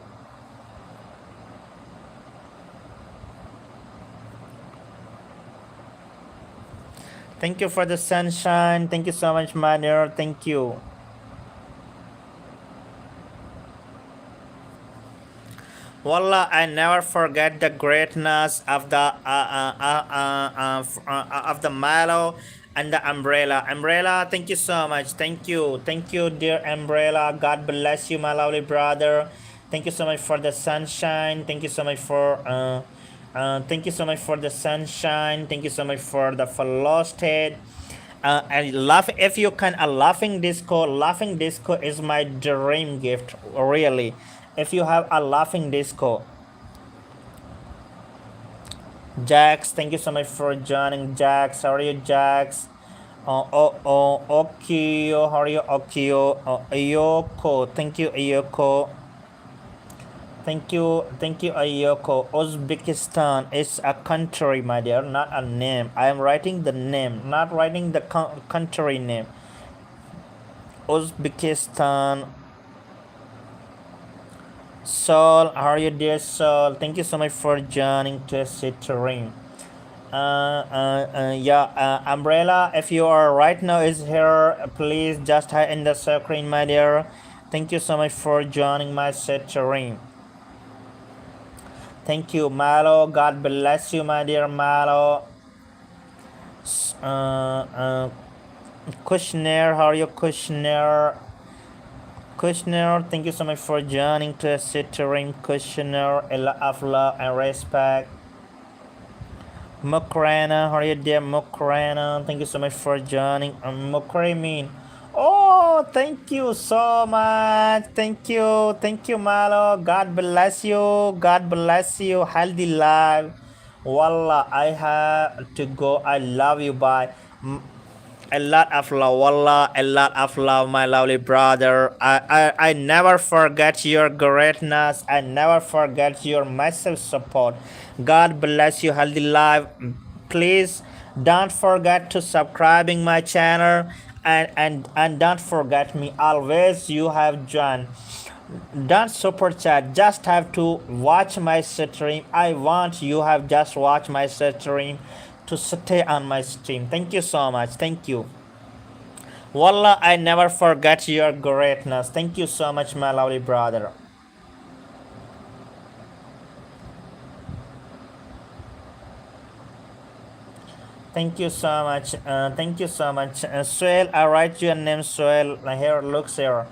Thank you for the sunshine. Thank you so much, my dear. Thank you. Wallah, I never forget the greatness of the Milo and the umbrella. Umbrella, thank you so much. Thank you, dear umbrella. God bless you, my lovely brother. Thank you so much for the sunshine. Thank you so much for the sunshine. Thank you so much for the velocity. And laugh if you can a laughing disco. Laughing disco is my dream gift, really. If you have a laughing disco. Jax, thank you so much for joining. Jax, how are you, Jax? Okio, how are you, Okio? Ayoko, thank you, Ayoko. Thank you, Ayoko. Uzbekistan is a country, my dear, not a name. I am writing the name, not writing the country name. Uzbekistan. Sol, how are you, dear Sol? Thank you so much for joining to stream. Yeah, Umbrella, if you are right now is here, please just hide in the screen, my dear. Thank you so much for joining my stream. Thank you, Malo. God bless you, my dear Malo. Uh, uh, Kushner, how are you, Kushner? Kushner, thank you so much for joining to stream. Kushner, a lot of love and respect. Mukrana, how are you, dear Mukrana? Thank you so much for joining. Mukrimin. Oh, thank you so much. Thank you, Malo. God bless you. God bless you. Healthy life. Wallah, I have to go. I love you. Bye. A lot of love, wallah, a lot of love, my lovely brother. I never forget your greatness. I never forget your massive support. God bless you, healthy life. Please don't forget to subscribing my channel, and don't forget me always. You have joined. Don't super chat, just have to watch my stream. I want you have just watch my stream to stay on my stream. Thank you so much. Thank you. Wallah, I never forget your greatness. Thank you so much, my lovely brother. Thank you so much. Thank you so much. Suel, I write your name, Suel. Here, looks here.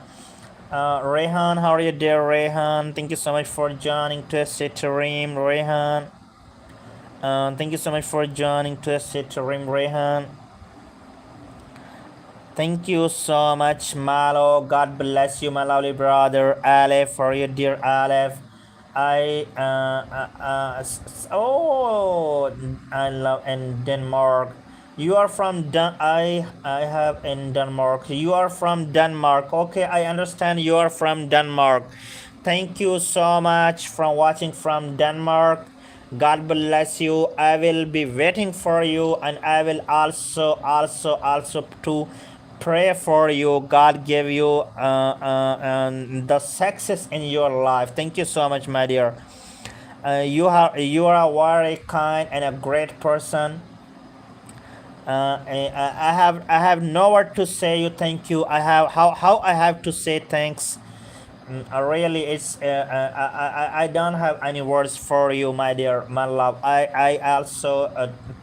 Rehan, how are you, dear Rehan? Thank you so much for joining to stream, Rehan. Thank you so much for joining to stream, Rehan. Thank you so much, Malo. God bless you, my lovely brother. Aleph, for you, dear Aleph. I love in Denmark. You are from I have in Denmark. You are from Denmark. Okay, I understand you are from Denmark. Thank you so much for watching from Denmark. God bless you. I will be waiting for you, and I will also to pray for you. God give you the success in your life. Thank you so much, my dear. You are a very kind and a great person. I have nowhere to say you thank you. I have how I have to say thanks. Really, it's I don't have any words for you, my dear, my love. I also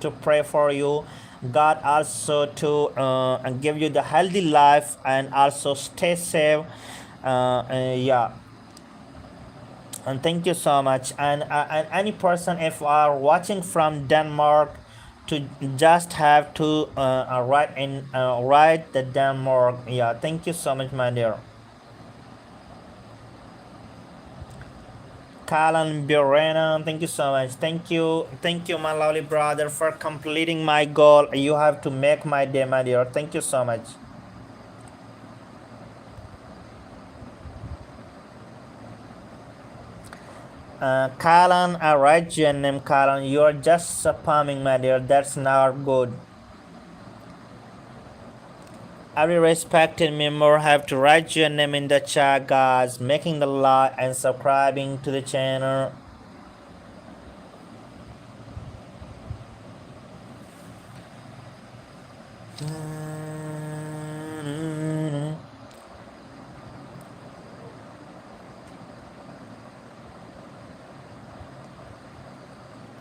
to pray for you. God also to give you the healthy life and also stay safe. Yeah, and thank you so much. And any person if are watching from Denmark, to just have to write the Denmark. Yeah, thank you so much, my dear. Kalan Birena, thank you so much. Thank you, my lovely brother, for completing my goal. You have to make my day, my dear. Thank you so much. Kalan, I write your name, Kalan. You're just spamming, my dear. That's not good. Every respected member have to write your name in the chat, guys. Making the like and subscribing to the channel.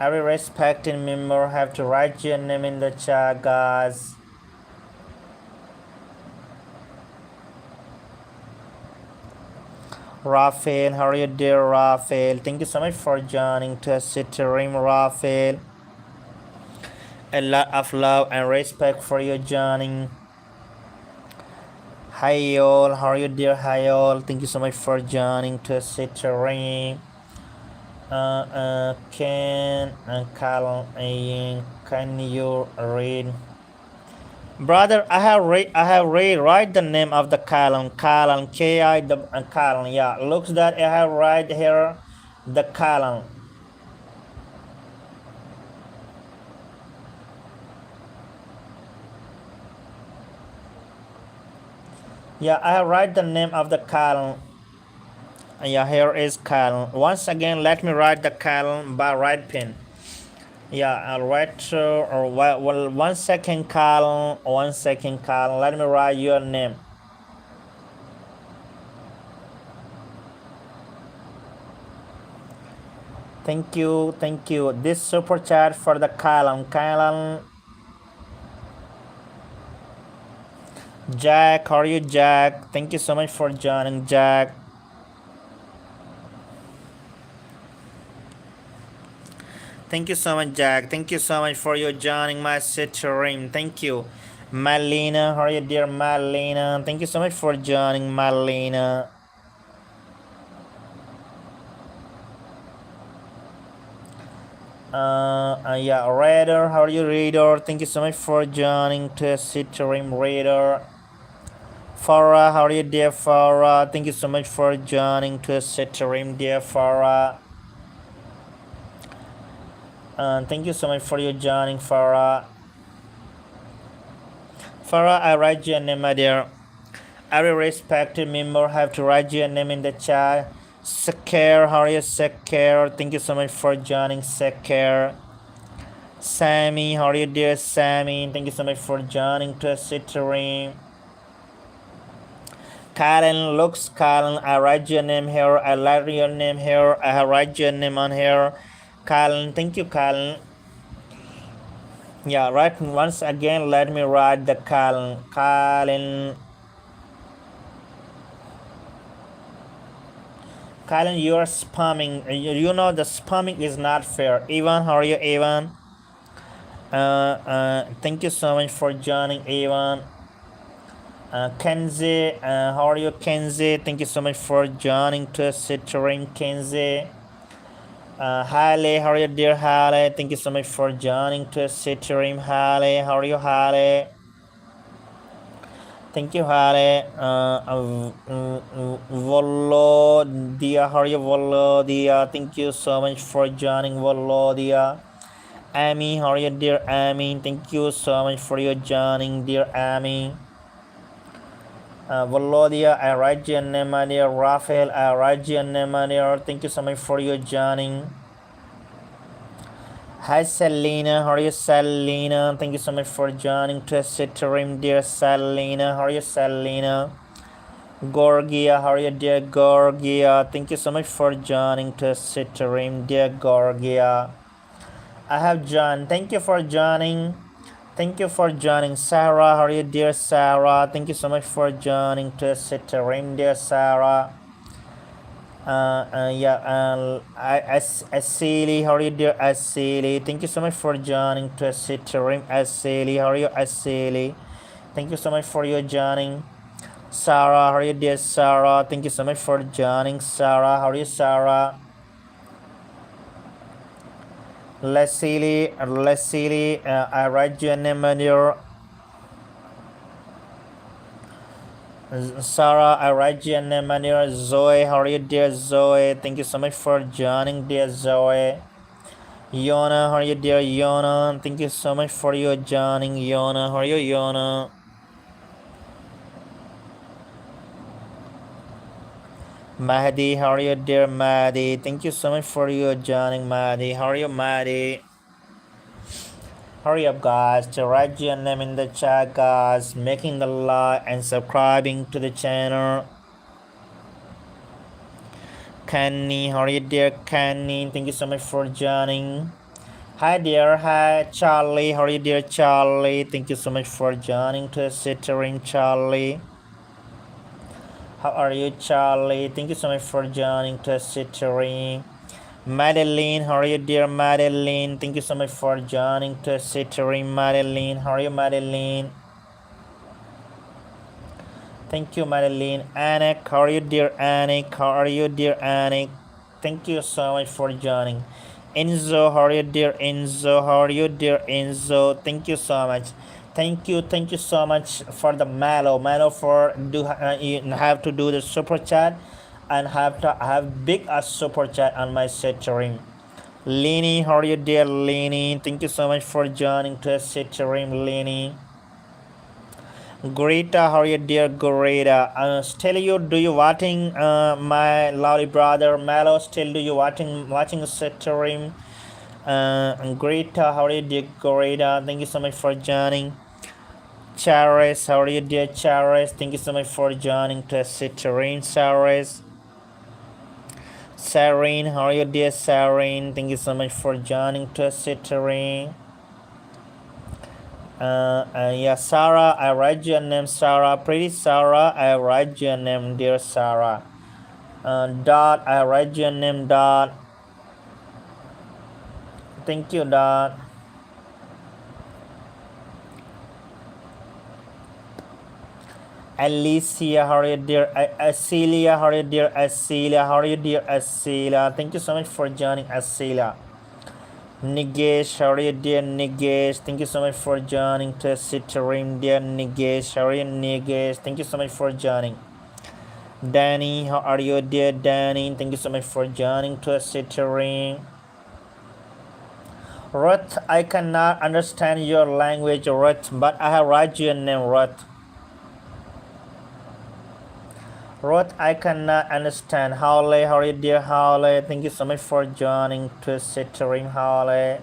Every respected member have to write your name in the chat, guys. Rafael, how are you, dear Rafael? Thank you so much for joining to stream, Rafael. A lot of love and respect for you joining. Hi all, how are you, dear? Hi all, thank you so much for joining to stream. Can you read? Brother, I have read write the name of the column. Column K-I the column. Yeah, looks that I have right here the column. Yeah, I have write the name of the column. Yeah, here is column. Once again, let me write the column by right pen. Yeah, I'll write or well 1 second column, 1 second column. Let me write your name. Thank you, thank you. This super chat for the column. Jack, how are you, Jack? Thank you so much for joining, Jack. Thank you so much, Jack. Thank you so much for your joining my stream. Thank you. Malina, how are you, dear Malina? Thank you so much for joining, Malina. Yeah, Raider, how are you, Raider? Thank you so much for joining to stream, Raider. Farah, how are you, dear Farah? Thank you so much for joining to stream, dear Farah. Thank you so much for your joining, Farah. Farah, I write your name, my dear. Every respected member have to write your name in the chat. Sakir, how are you, Sakir? Thank you so much for joining, Sakir. Sammy, how are you, dear Sammy? Thank you so much for joining to stream. Karen, looks Karen, I write your name here. I like your name here. I write your name on here. Karen, thank you, Karen. Yeah, right. Once again, let me write the Karen. Karen, you are spamming. You know the spamming is not fair. Ivan, how are you, Ivan? Thank you so much for joining, Ivan. Kenzie, how are you, Kenzie? Thank you so much for joining to stream, Kenzie. Halle, how are you, dear Halle? Thank you so much for joining to stream, Halle. How are you, Halle? Thank you, Halle. Volodia, how are you, Volodia? Thank you so much for joining, Volodia. Amy, how are you, dear Amy? Thank you so much for your joining, dear Amy. Volodia, I write your name, my dear. Raphael, I write your name, my dear. Thank you so much for your joining. Hi, Selena. How are you, Selena? Thank you so much for joining to stream, dear Selena. How are you, Selena? Gorgia, how are you, dear Gorgia? Thank you so much for joining to stream, dear Gorgia. I have John. Thank you for joining. Thank you for joining, Sarah. How are you, dear Sarah? Thank you so much for joining to stream, dear Sarah. Asili, how are you, dear Asili? Thank you so much for joining to stream, Asili. How are you, Asili? Thank you so much for your joining. Sarah, how are you, dear Sarah? Thank you so much for joining, Sarah. How are you, Sarah? Leslie, I write your name on your Sarah, I write your name on your Zoe. How are you, dear Zoe? Thank you so much for joining, dear Zoe. Yona, how are you, dear Yona? Thank you so much for your joining, Yona. How are you, Yona? Mahdi, how are you, dear Mahdi? Thank you so much for your joining, Mahdi. How are you, Mahdi? Hurry up, guys, to write your name in the chat, guys, making the like and subscribing to the channel. Kenny, how are you, dear Kenny? Thank you so much for joining. Hi dear, hi Charlie. How are you, dear Charlie? Thank you so much for joining to Cittering, Charlie. How are you, Charlie? Thank you so much for joining to Cittering. Madeline, how are you, dear Madeline? Thank you so much for joining to Cittering, Madeline. How are you, Madeline? Thank you, Madeline. Anik, how are you, dear Anik? How are you, dear Anik? Thank you so much for joining. Enzo, how are you, dear Enzo? How are you, dear Enzo? Thank you so much. Thank you so much for the Malo for you have to do the super chat and have to have big super chat on my stream. Lenny, how are you, dear Lenny? Thank you so much for joining to stream, Lenny. Greta, how are you, dear Greta? Still you do you watching my lovely brother Malo? Still do you watching stream? Greta, how are you, dear Greta? Thank you so much for joining. Charis, how are you, dear Charis? Thank you so much for joining to stream, Charis. Sarine, how are you, dear Sarine? Thank you so much for joining to stream. Yeah, Sarah, I read your name, Sarah. Pretty Sarah, I read your name, dear Sarah. Dot, I read your name, Dot. Thank you, Dot. Alicia, how are you, dear? Acelia, how are you, dear? Acelia, how are you, dear? Acelia. Thank you so much for joining, Acelia. Nigesh, how are you, dear Nigesh? Thank you so much for joining to stream, dear Nigesh. How are you, Nigesh? Thank you so much for joining. Danny, how are you, dear Danny? Thank you so much for joining to stream. Ruth, I cannot understand your language, Ruth, but I have write your name, Ruth. Ruth, I cannot understand. Howley, how are you, dear Howley? Thank you so much for joining to stream, Howley.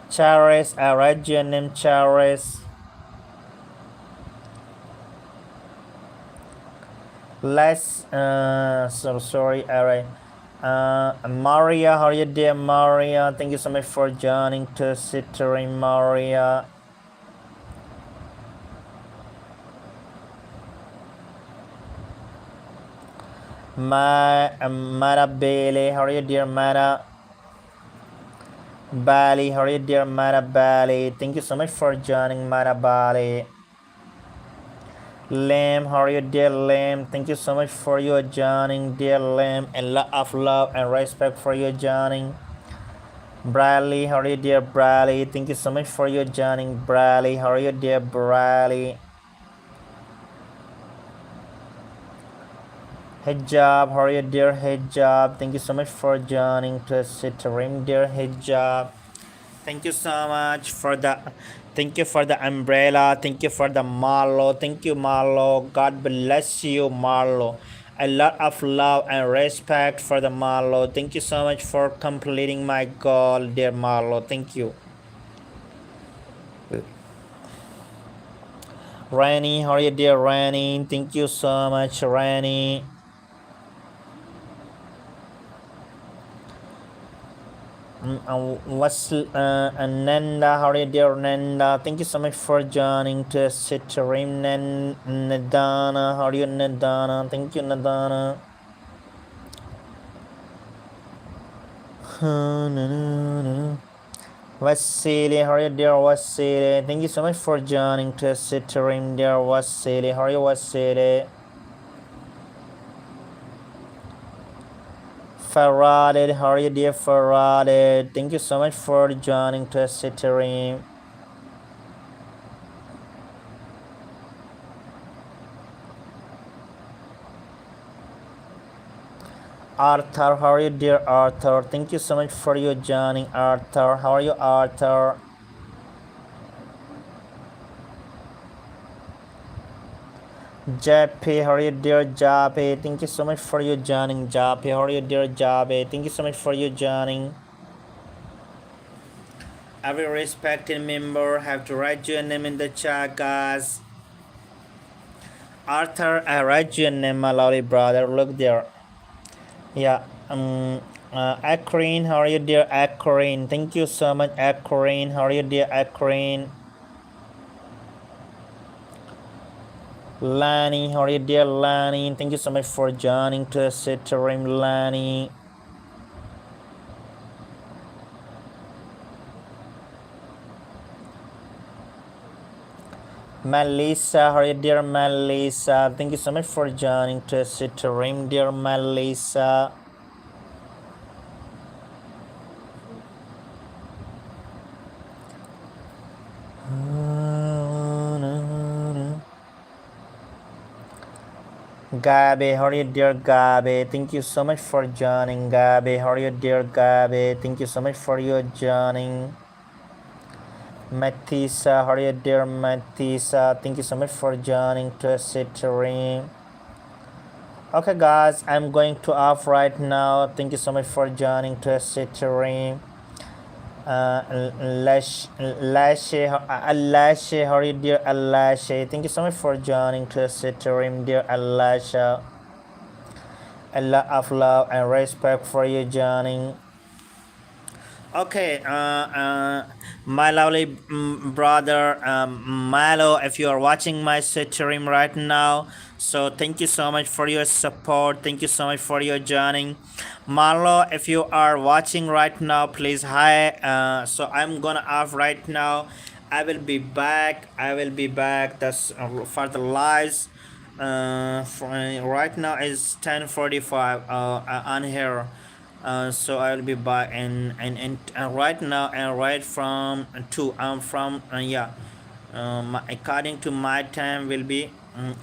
Charis, I write your name, Charis. So sorry, alright. Maria, how are you, dear Maria? Thank you so much for joining to stream, Maria. Mara Bailey, how are you, dear Mara? Bali, how are you, dear Mara Bali? Thank you so much for joining, Mara Bali. Lamb, how are you, dear Lamb? Thank you so much for your joining, dear Lamb, and lot of love and respect for your joining. Bradley, how are you, dear Bradley? Thank you so much for your joining, Bradley. How are you, dear Bradley? Hijab, how are you, dear Hijab? Thank you so much for joining to stream, dear Hijab. Thank you so much for the umbrella. Thank you for the Marlo. Thank you, Marlo. God bless you, Marlo. A lot of love and respect for the Marlo. Thank you so much for completing my goal, dear Marlo. Thank you. Rani, how are you, dear Rani? Thank you so much, Rani. Nanda, how are you, dear Nanda? Thank you so much for joining to stream. Nadana, how are you, Nadana? Thank you, Nadana. Vasily, how are you, dear Vasily? Thank you so much for joining to stream, dear Vasily. How are you, Vasily? Faradid, how are you, dear Faradid? Thank you so much for joining to stream. Arthur, how are you, dear Arthur? Thank you so much for your joining, Arthur. How are you, Arthur? Jappy, how are you, dear Jappy? Thank you so much for your joining, Jappy. How are you, dear Jappy? Thank you so much for your joining. Every respected member have to write your name in the chat, guys. Arthur, I write your name, my lovely brother. Look there. Yeah. Akreen, how are you, dear Akreen? Thank you so much, Akreen. How are you, dear Akreen? Lani, how are you, dear Lani? Thank you so much for joining to Sitarim, Lani. Melissa, how are you, dear Melissa? Thank you so much for joining to Sitarim, dear Melissa. Gabe, how are you, dear Gabe? Thank you so much for joining, Gabe. How are you, dear Gabe? Thank you so much for your joining. Matisa, how are you, dear Matisa? Thank you so much for joining to Sitarim. Okay, guys, I'm going to off right now. Thank you so much for joining to Sitarim. Alashe, how are you, dear Alashe? Thank you so much for joining to Sitarim, dear Alasha. A lot of love and respect for you joining. Okay, my lovely brother Milo, if you are watching my stream right now, so thank you so much for your support. Thank you so much for your joining. Milo, if you are watching right now, please hi. So I'm gonna off right now. I will be back. I will be back. That's for the lives. Right now is 10:45 on here. So I'll be back and right now and right from two I'm from yeah according to my time will be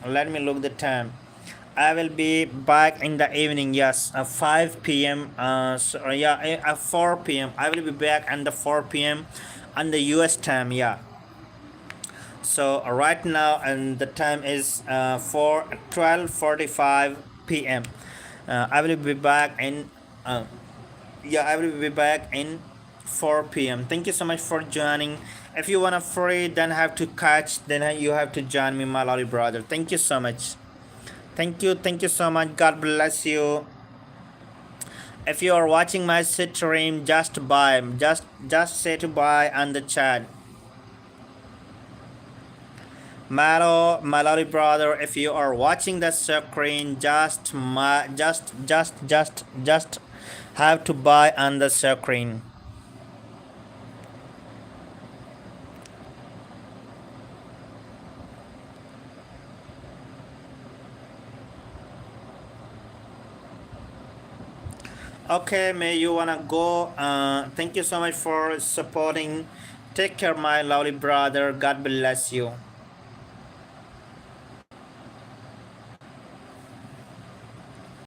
let me look the time. I will be back in the evening, yes, 5 p.m. So yeah, at 4 p.m. I will be back at the 4 p.m. on the US time, yeah. So right now and the time is 4 12:45 p.m. I will be back in yeah, I will be back in 4 p.m. Thank you so much for joining. If you wanna free, then have to catch, then you have to join me, my lovely brother. Thank you so much. Thank you so much. God bless you. If you are watching my stream, just buy, just say to buy on the chat. My lovely brother, if you are watching the screen, just have to buy on the screen. Okay, may you wanna go. Thank you so much for supporting. Take care, my lovely brother. God bless you.